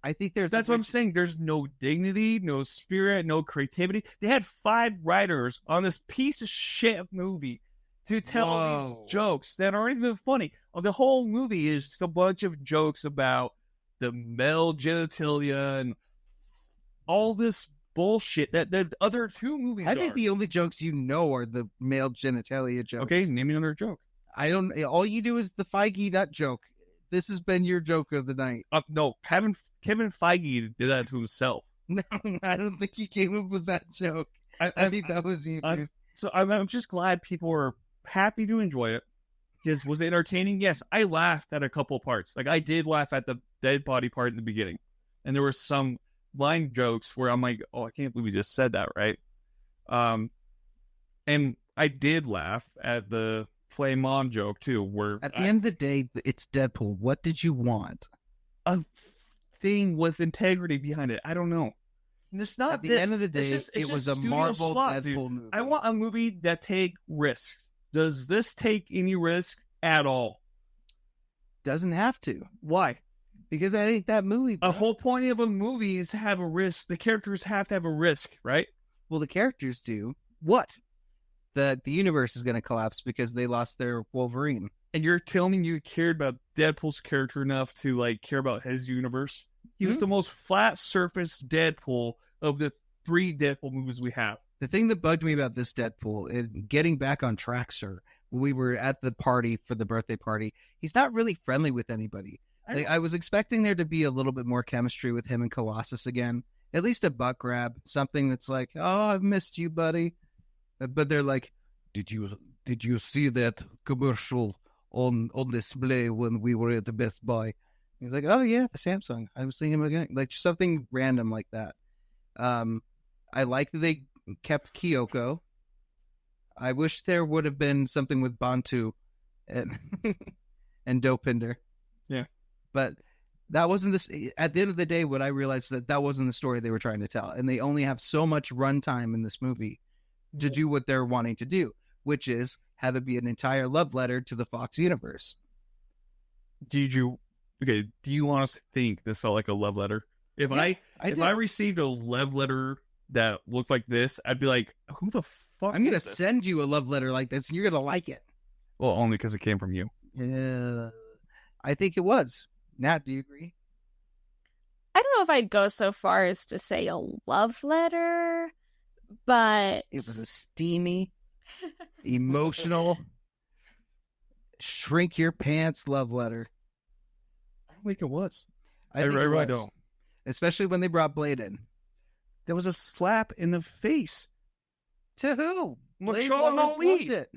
I think there's That's what I'm saying. There's no dignity, no spirit, no creativity. They had 5 writers on this piece of shit movie to tell these jokes that aren't even funny. The whole movie is just a bunch of jokes about the male genitalia and all this bullshit that the other two movies I think are. the only jokes you know are the male genitalia jokes. Okay, name me another joke. I don't. All you do is the Feige nut joke. This has been your joke of the night. No, Kevin Feige did that to himself. No, I don't think he came up with that joke. I think that was you, dude. So I'm just glad people are happy to enjoy it. Because was it entertaining? Yes, I laughed at a couple parts. Like I did laugh at the dead body part in the beginning, and there were some line jokes where I'm like, "Oh, I can't believe we just said that," right? And I did laugh at the Flame On joke too, where At the end of the day, it's Deadpool. What did you want? a thing with integrity behind it. I don't know. And it's not At the this. end of the day, It's it was just a studio Marvel slop, Deadpool dude. movie. I want a movie that take risks. Does this take any risk at all? Doesn't have to, Why? because that ain't that movie. A bro. whole point of a movie is to have a risk. The characters have to have a risk, right? Well, the characters do. What? The universe is going to collapse because they lost their Wolverine. And you're telling me you cared about Deadpool's character enough to like care about his universe? He was the most flat surface Deadpool of the 3 Deadpool movies we have. The thing that bugged me about this Deadpool is getting back on track, sir. When we were at the party for the birthday party, he's not really friendly with anybody. I was expecting there to be a little bit more chemistry with him and Colossus again. At least a butt grab, something that's like, "Oh, I've missed you, buddy." But they're like, "Did you see that commercial on display when we were at the Best Buy?" He's like, "Oh yeah, the Samsung. I was thinking about getting like something random like that." I like that they kept Kyoko. I wish there would have been something with Bantu and and Dopinder. Yeah. But that wasn't this. At the end of the day, what I realized that wasn't the story they were trying to tell, and they only have so much runtime in this movie to do what they're wanting to do, which is have it be an entire love letter to the Fox universe. Do you want us to think this felt like a love letter? If Yeah, I received a love letter that looked like this, I'd be like, who the fuck I'm gonna is this? send you a love letter like this, and you're gonna like it. Well, only because it came from you. Yeah, I think it was. Nat, do you agree? I don't know if I'd go so far as to say a love letter, but It was a steamy, emotional, shrink your pants love letter. I don't think it was. I think it really was. don't. Especially when they brought Blade in. There was a slap in the face. To who? Blade Mahershala always Ali. loved it.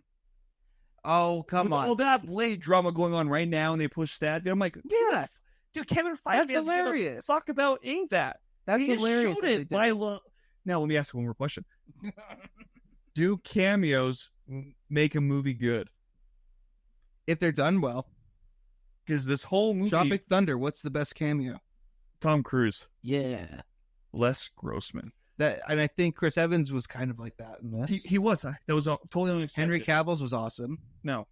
Oh, come With on. all that Blade drama going on right now, and they push that. I'm like, Yeah. dude, Kevin Feige That's doesn't give a hilarious. fuck about any of that. That's He just hilarious. showed that they it did by it. Now, let me ask you one more question. Do cameos make a movie good? If they're done well. Because this whole movie, Tropic Thunder, what's the best cameo? Tom Cruise, Yeah. Les Grossman. And I think Chris Evans was kind of like that in this. He was. That was totally unexpected. Henry Cavill's was awesome. No,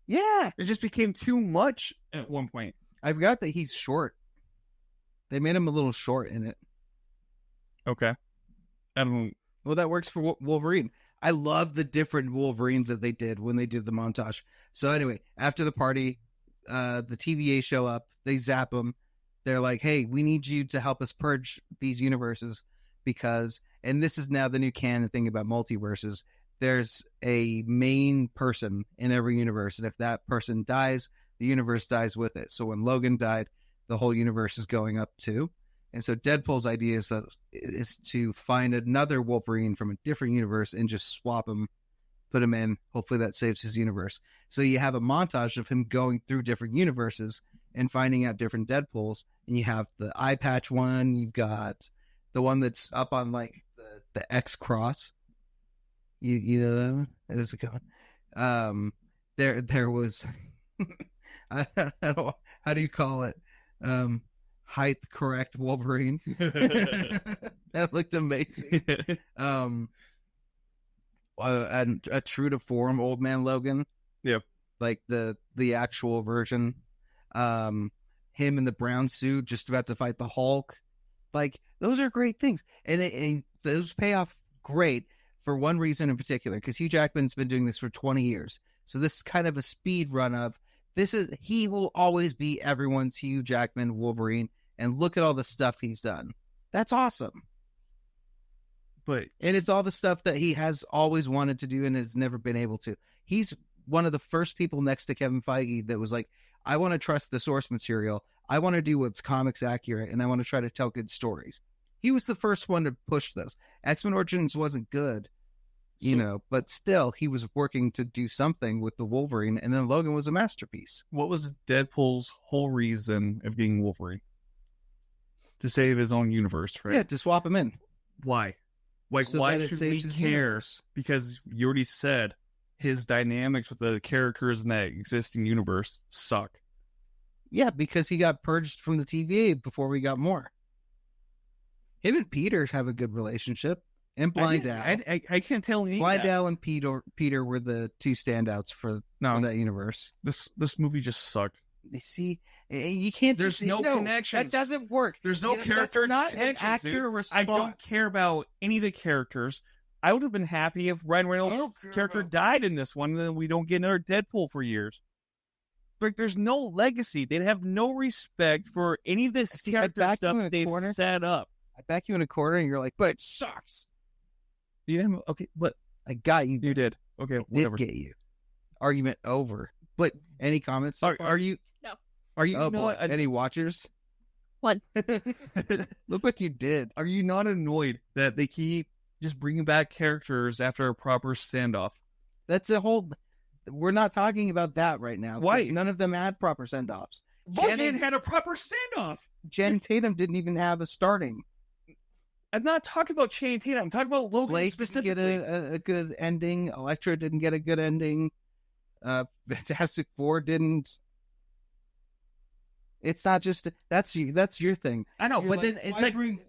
Yeah. it just became too much at one point. I forgot that he's short. They made him a little short in it. Okay, I don't. Well, that works for Wolverine. I love the different Wolverines that they did when they did the montage. So anyway, after the party, the TVA show up. They zap them. They're like, "Hey, we need you to help us purge these universes because," and this is now the new canon thing about multiverses. There's a main person in every universe, and if that person dies, the universe dies with it. So when Logan died, the whole universe is going up too. And so Deadpool's idea is to find another Wolverine from a different universe and just swap him, put him in. Hopefully that saves his universe. So you have a montage of him going through different universes and finding out different Deadpools. And you have the eye patch one. You've got the one that's up on like the X cross. You know that one? How's it going? There was I don't know, how do you call it? Height correct Wolverine. That looked amazing. And a true to form Old Man Logan. Yep. Like the actual version. Him in the brown suit just about to fight the Hulk. Like those are great things. And those pay off great for one reason in particular, because Hugh Jackman's been doing this for 20 years. So this is kind of a speed run of he will always be everyone's Hugh Jackman Wolverine. And look at all the stuff he's done. That's awesome. But And it's all the stuff that he has always wanted to do and has never been able to. He's one of the first people next to Kevin Feige that was like, I want to trust the source material. I want to do what's comics accurate, and I want to try to tell good stories. He was the first one to push those. X-Men Origins wasn't good, but still, he was working to do something with the Wolverine, and then Logan was a masterpiece. what was Deadpool's whole reason of getting Wolverine? To save his own universe, right? Yeah, to swap him in. Why? Like, So why that it should we saves his care? universe. Because you already said his dynamics with the characters in that existing universe suck. Yeah, because he got purged from the TVA before we got more. Him and Peter have a good relationship. And Blind Al. I can't tell any. Blind Al and Peter were the two standouts for that universe. This movie just sucked. You see, you can't. There's just, no connections. That doesn't work. There's no character. That's not an connections, accurate dude. response. I don't care about any of the characters. I would have been happy if Ryan Reynolds' character died in this one, and then we don't get another Deadpool for years. Like, there's no legacy. They have no respect for any of this character stuff they've set up. I back you in a corner, and you're like, but it sucks. Yeah, okay, but I got you. You did. Okay, I whatever. did get you. Argument over. But any comments? Are you? No. Are you? Oh, not boy. Any watchers? One. Look what you did. Are you not annoyed that they keep just bringing back characters after a proper standoff? That's a whole. We're not talking about that right now. Why? None of them had proper send-offs. Logan had a proper standoff. Jen Tatum didn't even have a starting. I'm not talking about Channing Tatum. I'm talking about Logan Blake specifically. didn't get a good ending. Elektra didn't get a good ending. Fantastic Four didn't. It's not just that's your thing. I know, You're but like, then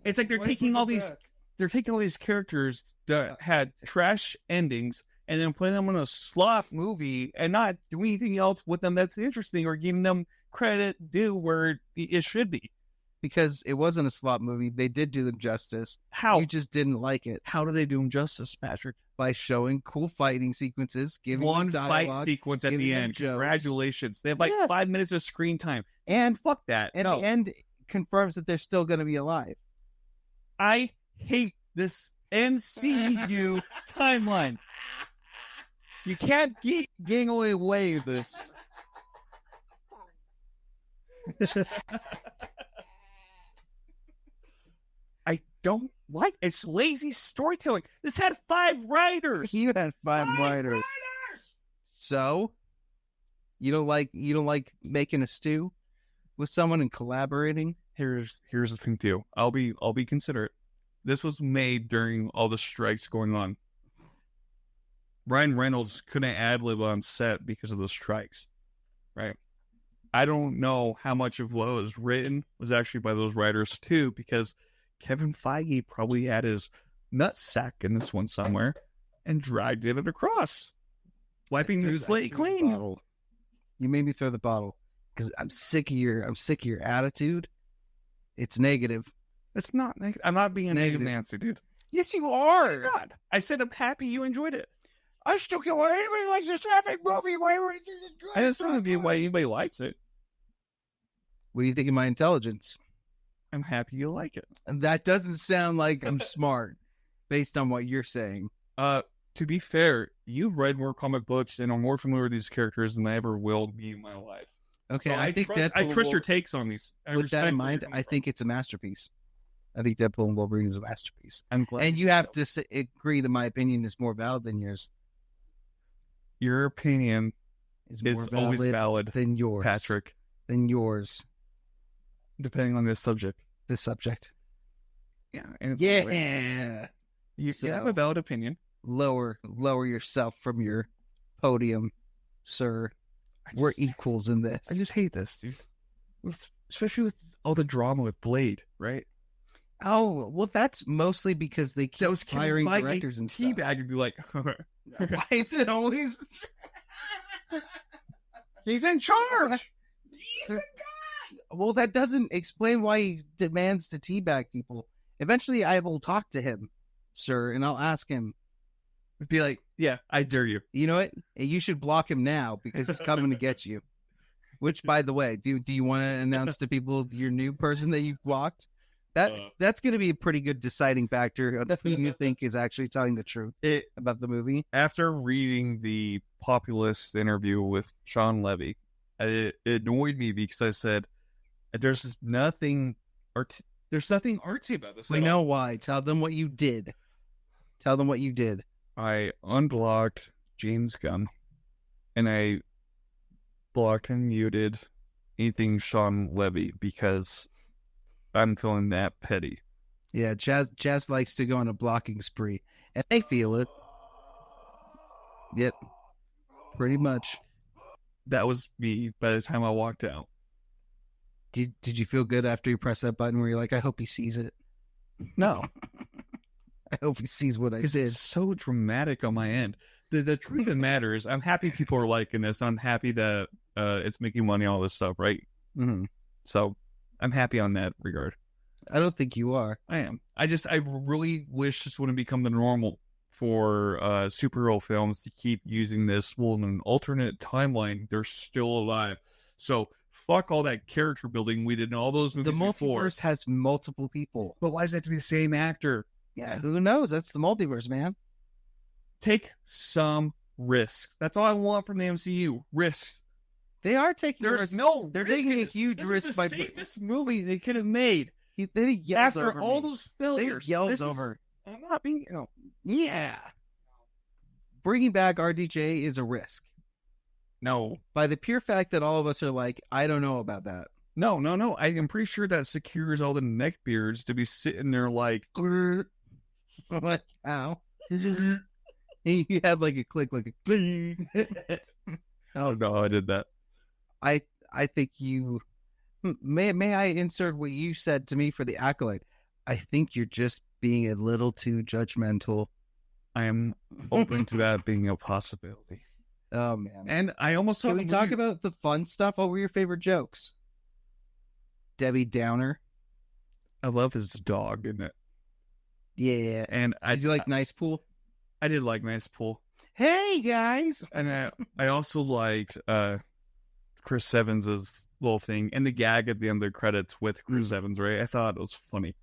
it's like they're taking all these characters that had trash endings and then putting them in a slop movie and not doing anything else with them that's interesting or giving them credit due where it should be. Because it wasn't a slop movie. They did do them justice. How? You just didn't like it. How do they do them justice, Patrick? By showing cool fighting sequences, giving one them fight dialogue, sequence at giving the them end. jokes. Congratulations. They have like 5 minutes of screen time. And fuck that. And No. the end confirms that they're still going to be alive. I hate this MCU timeline. You can't keep getting away with this. I don't like it's lazy storytelling. This had 5 writers. You had 5 writers. So you don't like making a stew with someone and collaborating? Here's the thing too. I'll be considerate. This was made during all the strikes going on. Ryan Reynolds couldn't ad-lib on set because of the strikes, right? I don't know how much of what was written was actually by those writers too, because Kevin Feige probably had his nutsack in this one somewhere and dragged it across, wiping the slate clean. You made me throw the bottle because I'm sick of your attitude. It's negative. It's not negative. I'm not being negative, Nancy, dude. Yes, you are. God, I said I'm happy you enjoyed it. I still can't why anybody likes this traffic movie. Why everything is good? I didn't say why anybody likes it. What do you think of my intelligence? I'm happy you like it. And that doesn't sound like I'm smart based on what you're saying. To be fair, you've read more comic books and are more familiar with these characters than I ever will be in my life. Okay, So I think I trust your takes on these. With that in mind, I think it's a masterpiece. I think Deadpool and Wolverine is a masterpiece. I'm glad. And you have to agree that my opinion is more valid than yours. Your opinion is always valid than yours, Patrick. Than yours, depending on this subject. This subject. Yeah. And yeah. You have a valid opinion. Lower yourself from your podium, sir. We're equals in this. I just hate this, dude. Especially with all the drama with Blade, right? Oh, well, that's mostly because they keep hiring directors and stuff. Teabag would be like, why is it always? He's in charge. He's the guy. Well, that doesn't explain why he demands to teabag people. Eventually, I will talk to him, sir, and I'll ask him. Be like, yeah, I dare you. You know what? You should block him now because he's coming to get you. Which, by the way, do you want to announce to people your new person that you've blocked? That's going to be a pretty good deciding factor of who you think is actually telling the truth about the movie. After reading the populist interview with Sean Levy, it annoyed me because I said, "There's just nothing there's nothing artsy about this." We know why. Tell them what you did. Tell them what you did. I unblocked James Gunn, and I blocked and muted anything Sean Levy because I'm feeling that petty. Yeah, Chaz likes to go on a blocking spree, and they feel it. Yep, pretty much. That was me by the time I walked out. Did you feel good after you pressed that button where you're like, I hope he sees it? No. I hope he sees what I did. It's so dramatic on my end. The truth of the matter is, I'm happy people are liking this. I'm happy that it's making money, all this stuff, right? Mm-hmm. So I'm happy on that regard. I don't think you are. I am. I really wish this wouldn't become the normal for superhero films to keep using this. Well, in an alternate timeline, they're still alive. So fuck all that character building we did in all those movies before. The before. multiverse has multiple people. But why does it have to be the same actor? Yeah, who knows? That's the multiverse, man. Take some risk. That's all I want from the MCU. Risks. They are taking There's risks. no. They're taking a huge risk is by the safest movie they could have made. They yells After over all me. those failures. They yells over. I'm not being. Yeah. Bringing back RDJ is a risk. No. By the pure fact that all of us are like, I don't know about that. No. I am pretty sure that secures all the neckbeards to be sitting there like. Like, ow. You had like a click, like a Oh no, I did that. I think you may I insert what you said to me for the Acolyte. I think you're just being a little too judgmental. I am open to that being a possibility. Oh man. And I almost Can we talk about the fun stuff? What were your favorite jokes? Debbie Downer. I love his dog in it. Yeah. And did you like Nice Pool? I did like Nice Pool. Hey guys. And I also liked Chris Evans' little thing and the gag at the end of the credits with Chris Evans, right? I thought it was funny.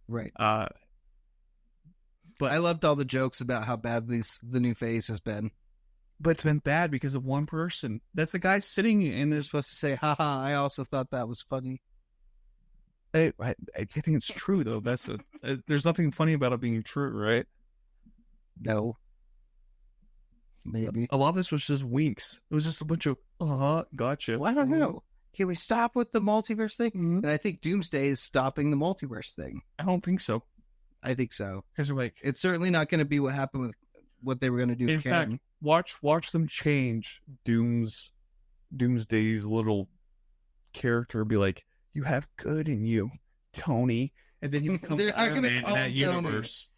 Right. But I loved all the jokes about how bad the new phase has been. But it's been bad because of one person. That's the guy sitting in They're this. supposed to say, haha, I also thought that was funny. I think it's true though. There's nothing funny about it being true, right? No. Maybe. A lot of this was just winks. It was just a bunch of gotcha. Well, I don't know. Can we stop with the multiverse thing? Mm-hmm. And I think Doomsday is stopping the multiverse thing. I don't think so. I think so. Because they're like, it's certainly not going to be what happened with what they were going to do. In fact, watch them change Doomsday's little character. Be like, you have good in you, Tony, and then he becomes Iron Man in that universe.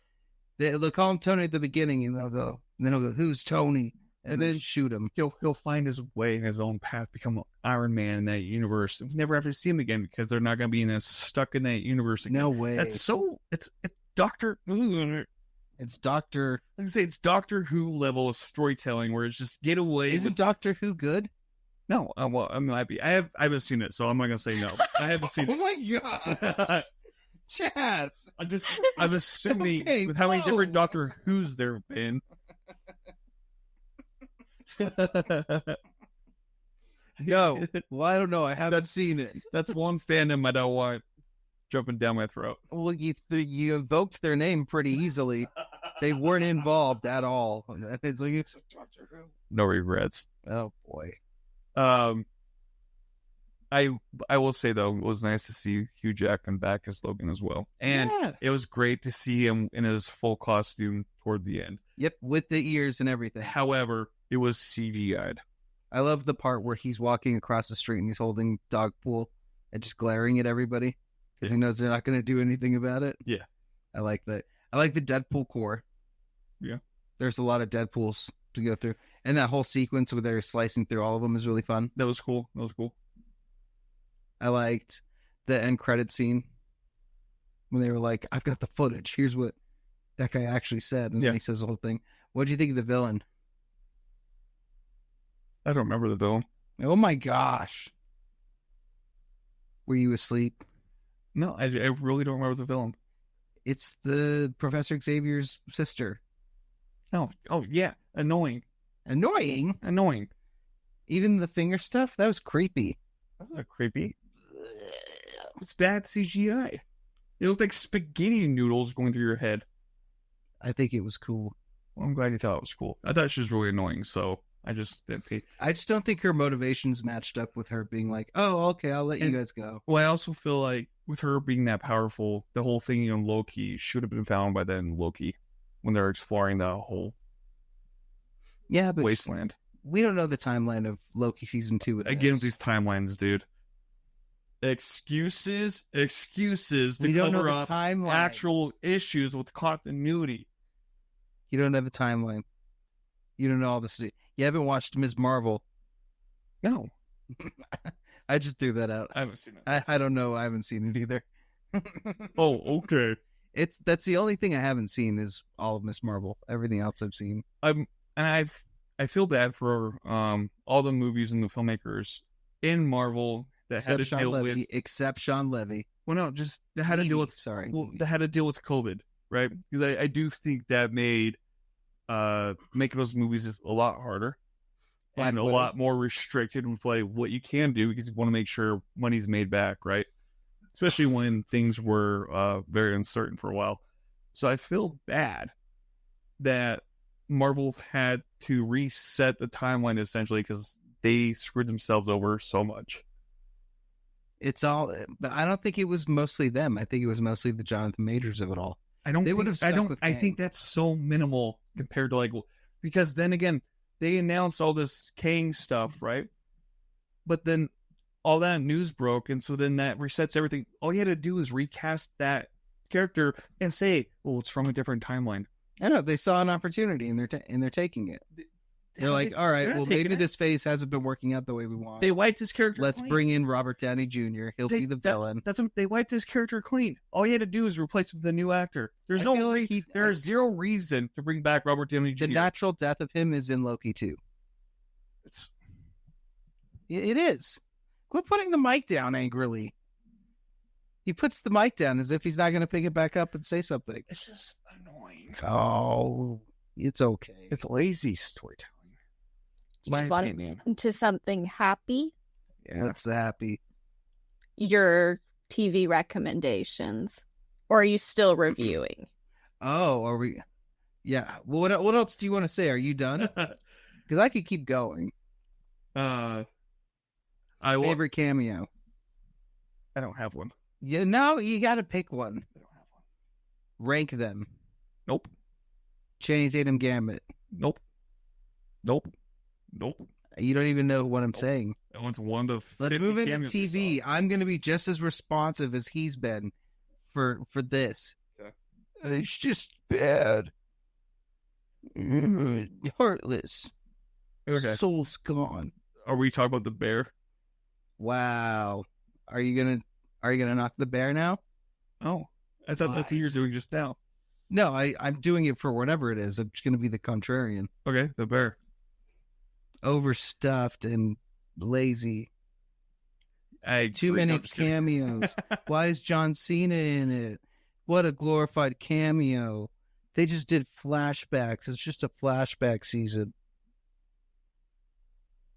They'll call him Tony at the beginning, and they'll go, and then he'll go, "Who's Tony?" And then shoot him. He'll find his way in his own path, become Iron Man in that universe. We never have to see him again because they're not going to be stuck in that universe again. No way. That's so. It's Doctor. It's Doctor. Like I say, it's Doctor Who level of storytelling where it's just get away. Isn't Doctor Who good? No, well, I might be. I haven't seen it, so I'm not gonna say no. I haven't seen it. Oh my god, Chaz! I'm assuming with how many different Doctor Who's there have been. No, well, I don't know. I haven't seen it. That's one fandom I don't want jumping down my throat. Well, you invoked their name pretty easily. They weren't involved at all. It's like it's Doctor Who. No regrets. Oh boy. I will say though, it was nice to see Hugh Jackman back as Logan as well, and it was great to see him in his full costume toward the end. Yep, with the ears and everything. However, it was CGI'd. I love the part where he's walking across the street and he's holding dog pool and just glaring at everybody because he knows they're not going to do anything about it. Yeah, I like that. I like the Deadpool core. Yeah, there's a lot of Deadpools to go through, and that whole sequence where they're slicing through all of them is really fun. That was cool. I liked the end credit scene when they were like, "I've got the footage. Here's what that guy actually said," and then he says the whole thing. What do you think of the villain? I don't remember the villain. Oh my gosh. Were you asleep? No, I really don't remember the villain. It's the Professor Xavier's sister. No. Oh, yeah. Annoying. Annoying. Even the finger stuff? That was creepy. That's not creepy. It's bad CGI. It looked like spaghetti noodles going through your head. I think it was cool. Well, I'm glad you thought it was cool. I thought she was really annoying, so I just didn't pay. I just don't think her motivations matched up with her being like, oh, okay, I'll let you guys go. Well, I also feel like with her being that powerful, the whole thing on Loki should have been found by then Loki when they're exploring the whole but wasteland. We don't know the timeline of Loki season 2. Again, with these timelines, dude. Excuses to cover up actual issues with continuity. You don't have the timeline. You don't know all this. You haven't watched Ms. Marvel. No. I just threw that out. I haven't seen it. I don't know. I haven't seen it either. Oh, okay. That's the only thing I haven't seen is all of Ms. Marvel. Everything else I've seen. I feel bad for all the movies and the filmmakers in Marvel that had to deal with, except Sean Levy. Well, no, just that had to deal with that had to deal with COVID, right? Because I do think that made making those movies a lot harder and a lot more restricted with like what you can do because you want to make sure money's made back, right? Especially when things were very uncertain for a while. So I feel bad that Marvel had to reset the timeline essentially because they screwed themselves over so much. It's all, but I don't think it was mostly them. I think it was mostly the Jonathan Majors of it all. I think that's so minimal compared to like, because then again, they announced all this Kang stuff, right? But then all that news broke, and so then that resets everything. All you had to do is recast that character and say, "Oh, it's from a different timeline." I know they saw an opportunity and they're taking it. They're like, all right, well, maybe this phase hasn't been working out the way we want. They wiped his character. Let's bring in Robert Downey Jr. He'll be the villain. They wiped his character clean. All you had to do is replace him with a new actor. There's zero reason to bring back Robert Downey Jr. The natural death of him is in Loki 2. It is. Quit putting the mic down angrily. He puts the mic down as if he's not going to pick it back up and say something. It's just annoying. Oh, it's okay. It's lazy storytelling. My opinion. Into something happy. Yeah. What's the happy? Your TV recommendations, or are you still reviewing? Oh, are we? Yeah. Well, what else do you want to say? Are you done? Because I could keep going. Favorite cameo. I don't have one. Yeah, no, you got to pick one. I don't have one. Rank them. Nope. Channing Tatum Gambit. Nope. You don't even know what I'm saying. That one's one of. Let's move into TV. I'm going to be just as responsive as he's been for this. Okay. It's just bad. Heartless. Okay. Soul's gone. Are we talking about the bear? Wow. Are you gonna knock the bear now? Oh, I thought that's what you're doing just now. No, I'm doing it for whatever it is. I'm just going to be the contrarian. Okay, the bear. Overstuffed and lazy. Too many cameos. Why is John Cena in it? What a glorified cameo. They just did flashbacks. It's just a flashback season.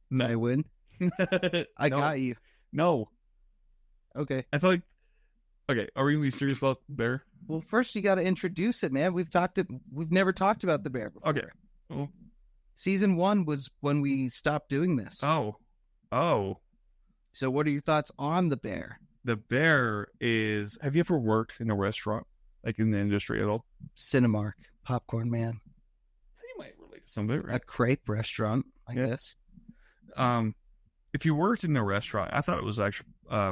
No. I win? I got you. No. Okay. I thought. Okay, are we really serious about the bear? Well, first you got to introduce it, man. We've never talked about the bear before. Okay. Well, Season 1 was when we stopped doing this. Oh. So what are your thoughts on the bear? The bear is... Have you ever worked in a restaurant? Like in the industry at all? Cinemark. Popcorn man. So you might relate to some of it, right? A crepe restaurant, I guess. If you worked in a restaurant, I thought it was actually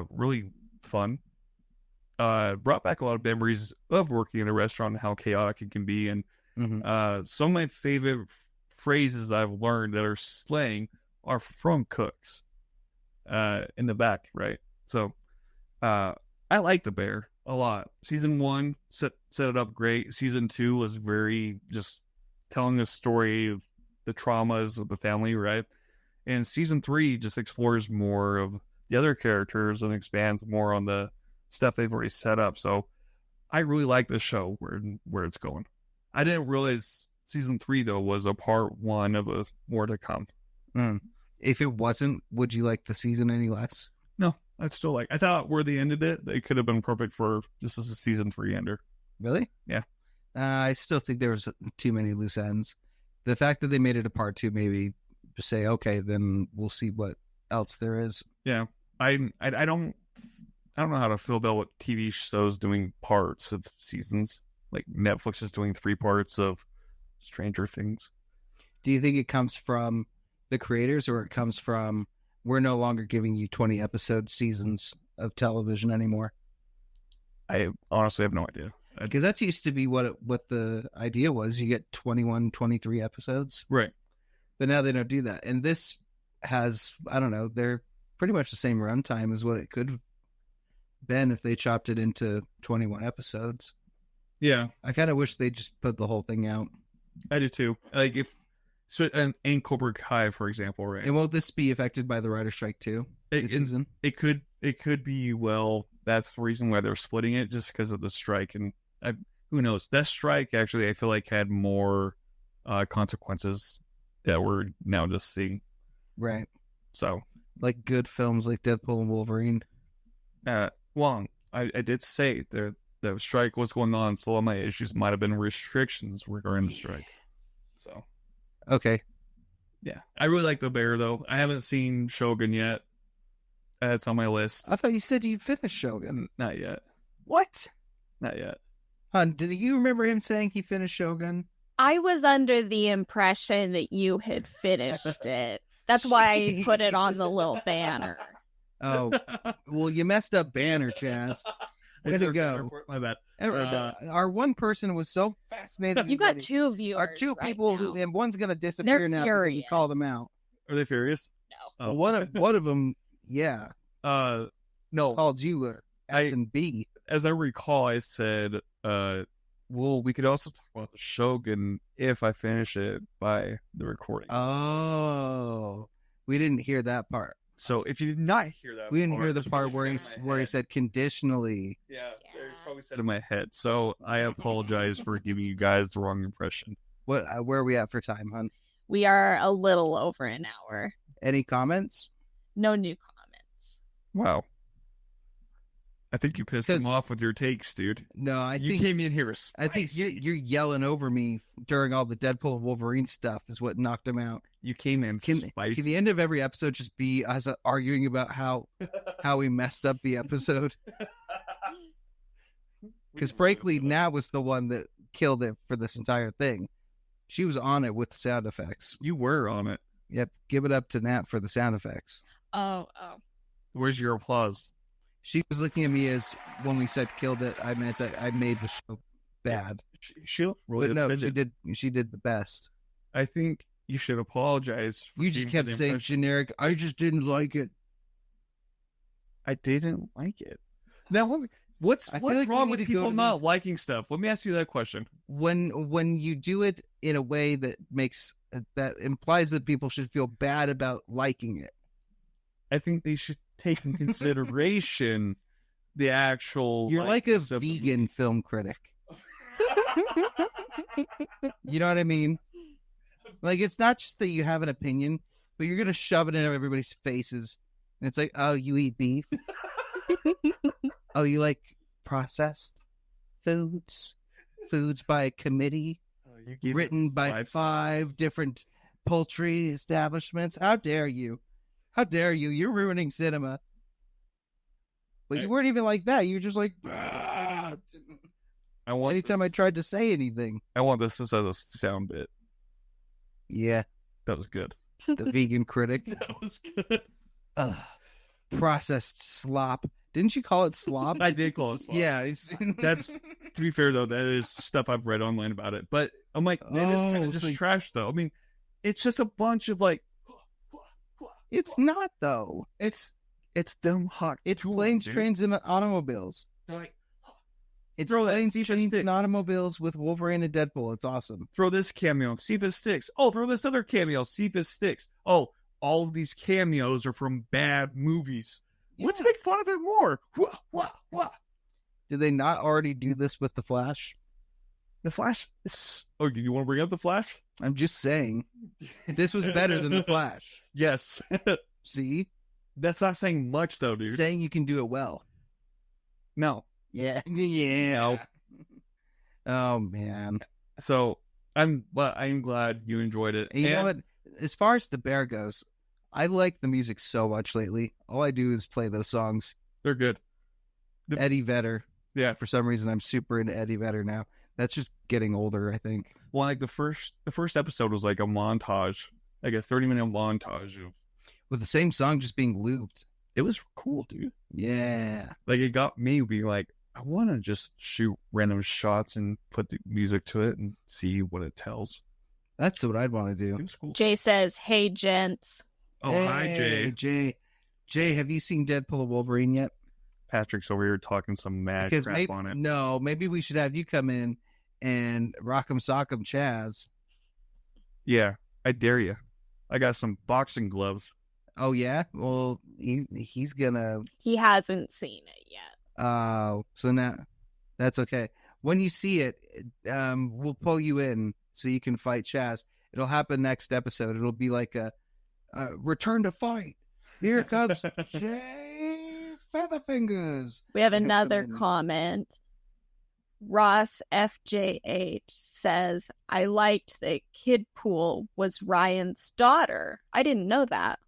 really fun. Brought back a lot of memories of working in a restaurant and how chaotic it can be. And some of my favorite phrases I've learned that are slang are from cooks in the back, right? So I like the bear a lot. Season 1 set it up great. Season 2 was very just telling a story of the traumas of the family, right? And season 3 just explores more of the other characters and expands more on the stuff they've already set up. So I really like this show where it's going. I didn't realize season 3 though was a part 1 of a more to come. If it wasn't, would you like the season any less? No, I'd still like. I thought where they ended it, they could have been perfect for just as a season 3 ender. Really? Yeah. I still think there was too many loose ends. The fact that they made it a part 2, maybe say, okay, then we'll see what else there is. Yeah, I don't know how to feel about what TV shows doing parts of seasons. Like Netflix is doing 3 parts of Stranger Things. Do you think it comes from the creators, or it comes from we're no longer giving you 20 episode seasons of television anymore? I honestly have no idea. Because that's used to be what the idea was. You get 21, 23 episodes. Right. But now they don't do that. And this has, I don't know, they're pretty much the same runtime as what it could have been if they chopped it into 21 episodes. Yeah. I kind of wish they just put the whole thing out. I do too. Like if so, and Cobra Kai, for example, right? And won't this be affected by the writer strike too? This season? It could be. Well, that's the reason why they're splitting it, just because of the strike. And who knows? That strike actually, I feel like, had more consequences that we're now just seeing. Right. So, like good films like Deadpool and Wolverine. Well, I did say the strike was going on, so all my issues might have been restrictions regarding the strike. So, okay. Yeah. I really like The Bear, though. I haven't seen Shogun yet. That's on my list. I thought you said you finished Shogun. Not yet. What? Not yet. Hun, did you remember him saying he finished Shogun? I was under the impression that you had finished it. That's why I put it on the little banner. Oh, well, you messed up banner, Chaz. Way to go. My bad. Our one person was so fascinated. You got 2 viewers. Our 2 right people, now. and one's going to disappear They're now because you furious. called them out. Are they furious? No. Oh. One of them, yeah, No. called you S and B. As I recall, I said, well, we could also talk about the Shogun if I finish it by the recording. Oh, we didn't hear that part. So if you did not hear that, We didn't hear the it's part probably where set in he my head. said conditionally. Yeah, it's probably set in my head. So I apologize for giving you guys the wrong impression. Where are we at for time, hon? We are a little over an hour. Any comments? No new comments. Wow. I think you pissed them off with your takes, dude. No, You came in here spicy. I think you're yelling over me during all the Deadpool and Wolverine stuff is what knocked him out. You came in spicy. Can the end of every episode just be us arguing about how we messed up the episode? Because frankly, Nat was the one that killed it for this entire thing. She was on it with sound effects. You were on it. Yep, give it up to Nat for the sound effects. Oh. Where's your applause? She was looking at me as when we said killed it. I made the show bad. She really But no, offended. she did the best. I think you should apologize. For You just giving kept the saying impression- generic. I just didn't like it. I didn't like it. Now, what's I feel like we wrong need with to go people to not these- liking stuff? Let me ask you that question. When you do it in a way that implies that people should feel bad about liking it. I think they should take in consideration the actual. You're like a likeness of the vegan film critic. You know what I mean? Like, it's not just that you have an opinion, but you're gonna shove it in everybody's faces. And it's like, oh, you eat beef? Oh, you like processed foods by a committee You gave it written by 5 different poultry establishments? How dare you? How dare you? You're ruining cinema. But you weren't even like that. You were just like, "Ah." I want Anytime I tried to say anything. I want this as a sound bit. Yeah, That was good. the vegan critic. That was good. Processed slop. Didn't you call it slop? I did call it slop. Yeah. That's, to be fair though, that is stuff I've read online about it. But I'm like, that is kind of it's just like- trash though. I mean, it's just a bunch of like. It's not, though. It's them hot. It's tools, planes, dude. trains, and automobiles. They're like, It's Throw that, planes, see if it trains, sticks. and automobiles with Wolverine and Deadpool. It's awesome. throw this cameo, see if it sticks. Oh, throw this other cameo, see if it sticks. Oh, all of these cameos are from bad movies. Let's make fun of it more. Wah. Did they not already do this with the Flash? The Flash is... Oh, you want to bring up the Flash? I'm just saying, this was better than the Flash. Yes. See, That's not saying much, though, dude. saying you can do it well. No. Yeah, yeah. No. Oh man. So I'm glad you enjoyed it. And you know what? As far as the bear goes, I like the music so much lately. All I do is play those songs. They're good. Eddie Vedder. Yeah. For some reason, I'm super into Eddie Vedder now. That's just getting older, I think. Well, like the first episode was like a montage, like a 30-minute montage of With the same song just being looped. It was cool, dude. Yeah. Like it got me being like, I want to just shoot random shots and put the music to it and see what it tells. That's what I'd want to do. It was cool. Jay says, "Hey, gents." Oh, hi, Jay. Jay, have you seen Deadpool Wolverine yet? Patrick's over here talking some mad crap maybe, on it. No, maybe we should have you come in and rock'em sock'em Chaz. Yeah, I dare you. I got some boxing gloves. Oh yeah? Well, he's gonna. He hasn't seen it yet. So now that's okay. When you see it, we'll pull you in so you can fight Chaz. It'll happen next episode. It'll be like a return to fight. Here comes Jay Featherfingers. We have another comment. Ross FJH says, "I liked that Kid Pool was Ryan's daughter. I didn't know that."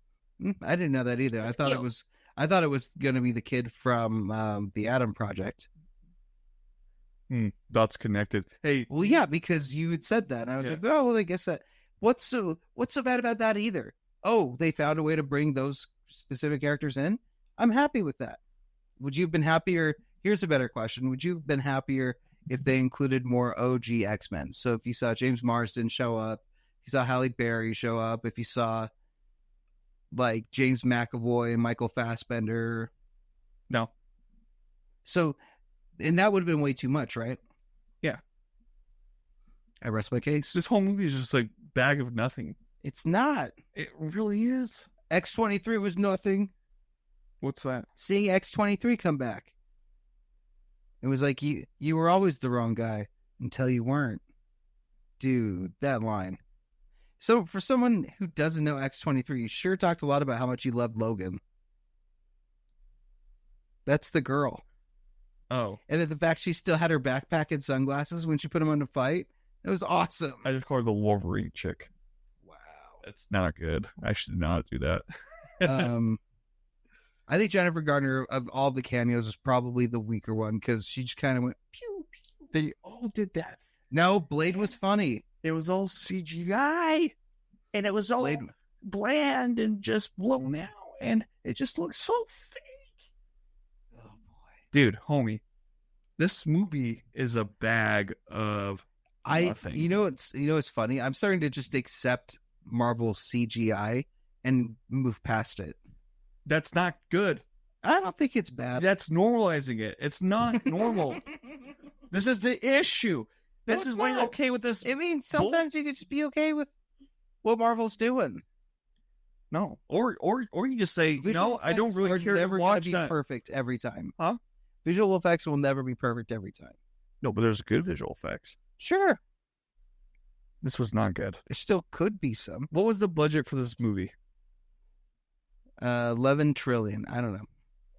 I didn't know that either. That's I thought cute. it was going to be the kid from the Atom Project. That's connected. Hey, well, yeah, because you had said that, and I was like, oh, well, I guess that. What's so bad about that either? Oh, they found a way to bring those specific characters in. I'm happy with that. Would you have been happier? Here's a better question: would you have been happier if they included more OG X-Men? So if you saw James Marsden show up, if you saw Halle Berry show up, if you saw like James McAvoy and Michael Fassbender. No. So, and that would have been way too much, right? Yeah. I rest my case. This whole movie is just like bag of nothing. It's not. It really is. X-23 was nothing. What's that? Seeing X-23 come back. It was like you were always the wrong guy until you weren't. Dude, that line. So for someone who doesn't know X-23, you sure talked a lot about how much you loved Logan. That's the girl. Oh. And then the fact she still had her backpack and sunglasses when she put him on the fight. It was awesome. I just called her the Wolverine chick. Wow. That's not good. I should not do that. I think Jennifer Garner, of all the cameos, was probably the weaker one because she just kind of went pew, pew. They all did that. No, Blade was funny. It was all CGI, and it was all bland and just blown out, and it just looks so fake. Oh boy, dude, homie, this movie is a bag of nothing. You know what's funny? I'm starting to just accept Marvel CGI and move past it. That's not good. I don't think it's bad. That's normalizing it. It's not normal. This is the issue. This is why you're okay with this. I mean, sometimes you could just be okay with what Marvel's doing. No, or you just say, no, I don't really care to watch that. Perfect every time, huh? Visual effects will never be perfect every time. No, but there's good visual effects. Sure. This was not good. There still could be some. What was the budget for this movie? 11 trillion. I don't know.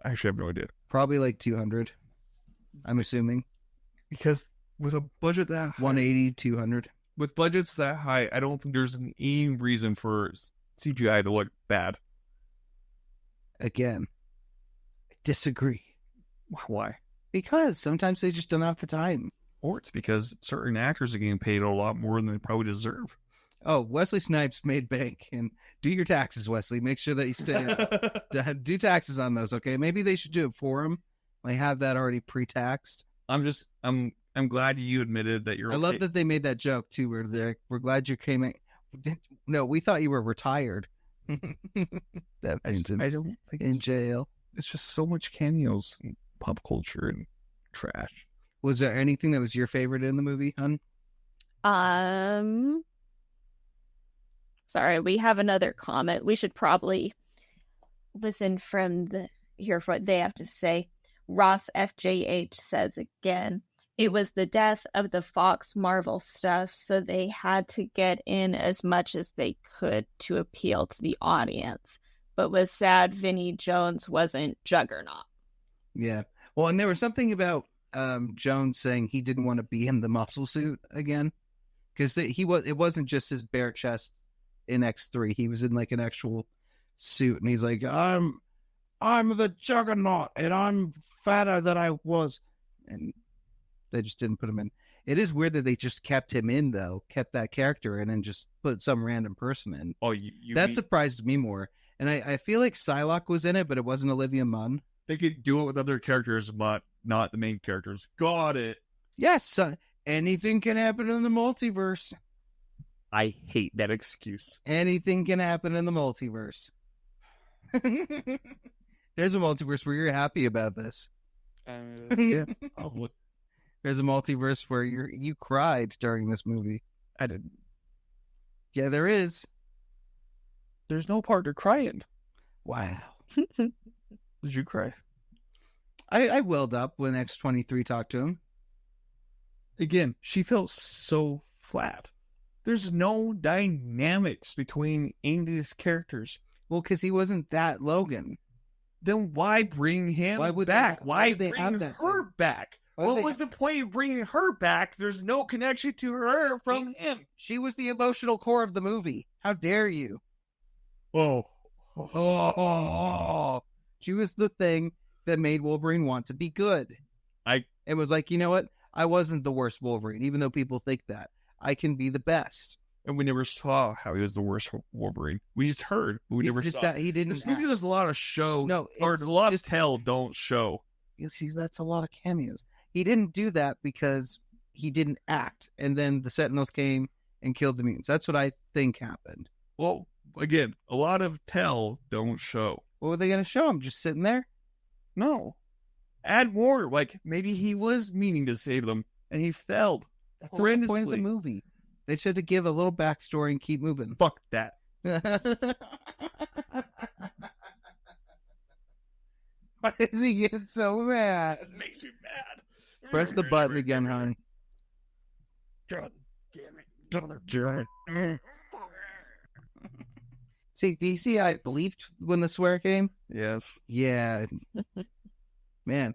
I actually have no idea. Probably like 200. I'm assuming. Because with a budget that high, 180, 200. With budgets that high, I don't think there's any reason for CGI to look bad. Again, I disagree. Why? Because sometimes they just don't have the time. Or it's because certain actors are getting paid a lot more than they probably deserve. Oh, Wesley Snipes made bank. And do your taxes, Wesley. Make sure that you stay. Do taxes on those, okay? Maybe they should do it for him. They have that already pre-taxed. I'm glad you admitted that you're okay. I love that they made that joke, too, where we're glad you came in. No, we thought you were retired. That means I don't think in jail. It's just so much cameos and pop culture and trash. Was there anything that was your favorite in the movie, hun? Sorry, we have another comment. We should probably listen from the hear what they have to say. Ross FJH says again, it was the death of the Fox Marvel stuff, so they had to get in as much as they could to appeal to the audience. But was sad Vinnie Jones wasn't Juggernaut. Yeah. Well, and there was something about Jones saying he didn't want to be in the muscle suit again, because it wasn't just his bare chest in X3. He was in like an actual suit, and he's like, I'm the Juggernaut, and I'm fatter than I was, and they just didn't put him in. It is weird that they just kept him in, though, kept that character in, and just put some random person in. Oh, that surprised me more. And I feel like Psylocke was in it, but it wasn't Olivia Munn. They could do it with other characters, but not the main characters. Got it. Yes, anything can happen in the multiverse. I hate that excuse. Anything can happen in the multiverse. There's a multiverse where you're happy about this. Yeah. Oh, look. There's a multiverse where you cried during this movie. I didn't. Yeah, there is. There's no part to cry in. Wow. Did you cry? I welled up when X-23 talked to him. Again, she felt so flat. There's no dynamics between any of these characters. Well, because he wasn't that Logan. Then why bring him back? Why bring her back? What was the point of bringing her back? There's no connection to her from him. She was the emotional core of the movie. How dare you? Oh. She was the thing that made Wolverine want to be good. It was like, you know what? I wasn't the worst Wolverine, even though people think that. I can be the best. And we never saw how he was the worst Wolverine. We just heard, but we never saw. That he didn't. This movie was a lot of show. No, or a lot of tell, don't show. See, that's a lot of cameos. He didn't do that because he didn't act, and then the Sentinels came and killed the mutants. That's what I think happened. Well, again, a lot of tell, don't show. What were they going to show him? Just sitting there? No. Add more. Like, maybe he was meaning to save them, and he failed. That's not the point of the movie. They should have give a little backstory and keep moving. Fuck that. Why does he get so mad? It makes me mad. Press the button again, hon. God damn it. See, do you see I believed when the swear came? Yes. Yeah. Man.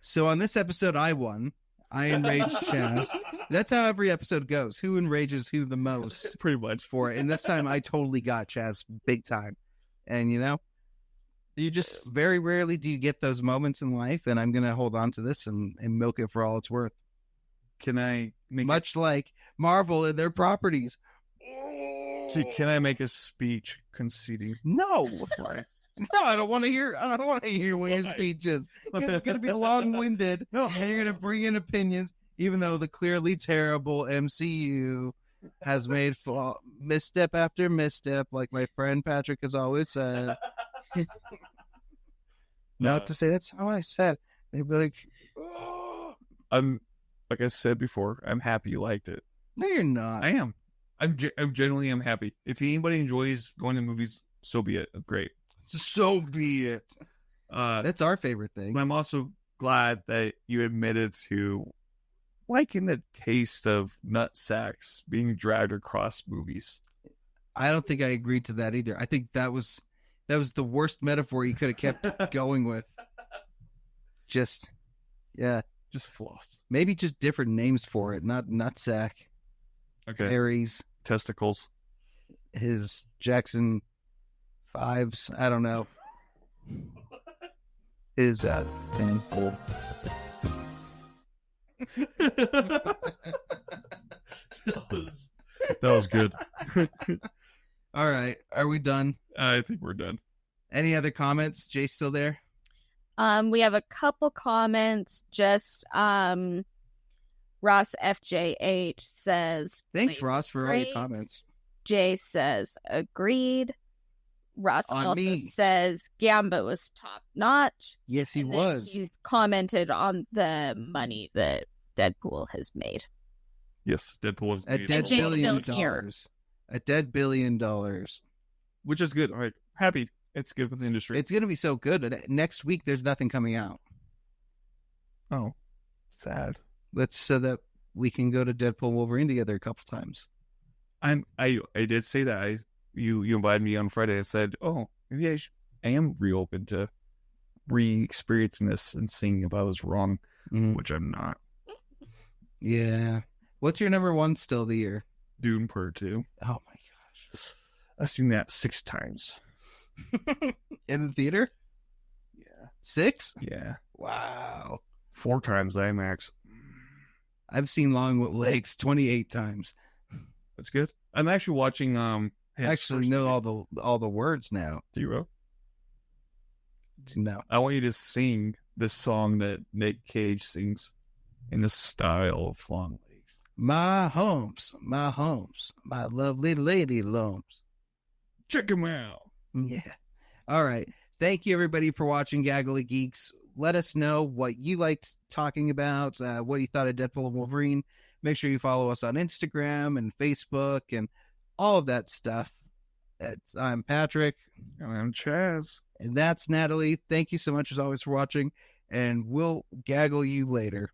So on this episode, I won. I enraged Chaz. That's how every episode goes. Who enrages who the most? Pretty much. For it. And this time, I totally got Chaz big time. And, you know, you just very rarely do you get those moments in life. And I'm going to hold on to this and milk it for all it's worth. Can I make Much like Marvel and their properties. Can I make a speech conceding? No. Why? No, I don't want to hear. I don't want to hear what your speech is. It's going to be long-winded. No, and you're going to bring in opinions, even though the clearly terrible MCU has made misstep after misstep, like my friend Patrick has always said. Not to say that's how I said. They'd be like, oh. Like I said before, I'm happy you liked it. No, you're not. I am. I'm genuinely am happy. If anybody enjoys going to movies, so be it. Great. So be it. That's our favorite thing. I'm also glad that you admitted to liking the taste of nut sacks being dragged across movies. I don't think I agreed to that either. I think that was the worst metaphor you could have kept going with. Just floss. Maybe just different names for it, not nutsack. Okay. Aries. Testicles. His Jackson 5s. I don't know. His painful. That was good. All right. Are we done? I think we're done. Any other comments? Jay's still there? We have a couple comments. Just Ross FJH says, thanks, Ross, for all your great. comments. Jay says, agreed. Ross On also me. says Gambit was top notch. Yes, he And then was. He commented on the money that Deadpool has made. Yes, Deadpool was A dead Jay's $1 billion. still here. A dead $1 billion. Which is good. All right. Happy. It's good for the industry. It's going to be so good. And next week, there's nothing coming out. Oh, sad. So that we can go to Deadpool Wolverine together a couple times. I did say that. You invited me on Friday. I said, oh, maybe I am reopened to re-experiencing this and seeing if I was wrong, which I'm not. Yeah. What's your number one still of the year? Dune Part 2. Oh my gosh. I've seen that 6 times. In the theater? Yeah. 6? Yeah. Wow. 4 times IMAX. I've seen Long Legs 28 times. That's good. I'm actually watching I actually know all the words now. Zero. No. I want you to sing the song that Nick Cage sings in the style of Long Legs. My homes, my lovely lady loams. Check him out. Yeah. All right. Thank you, everybody, for watching Gaggle of Geeks. Let us know what you liked talking about, what you thought of Deadpool and Wolverine. Make sure you follow us on Instagram and Facebook and all of that stuff. I'm Patrick. And I'm Chaz. And that's Natalie. Thank you so much, as always, for watching. And we'll gaggle you later.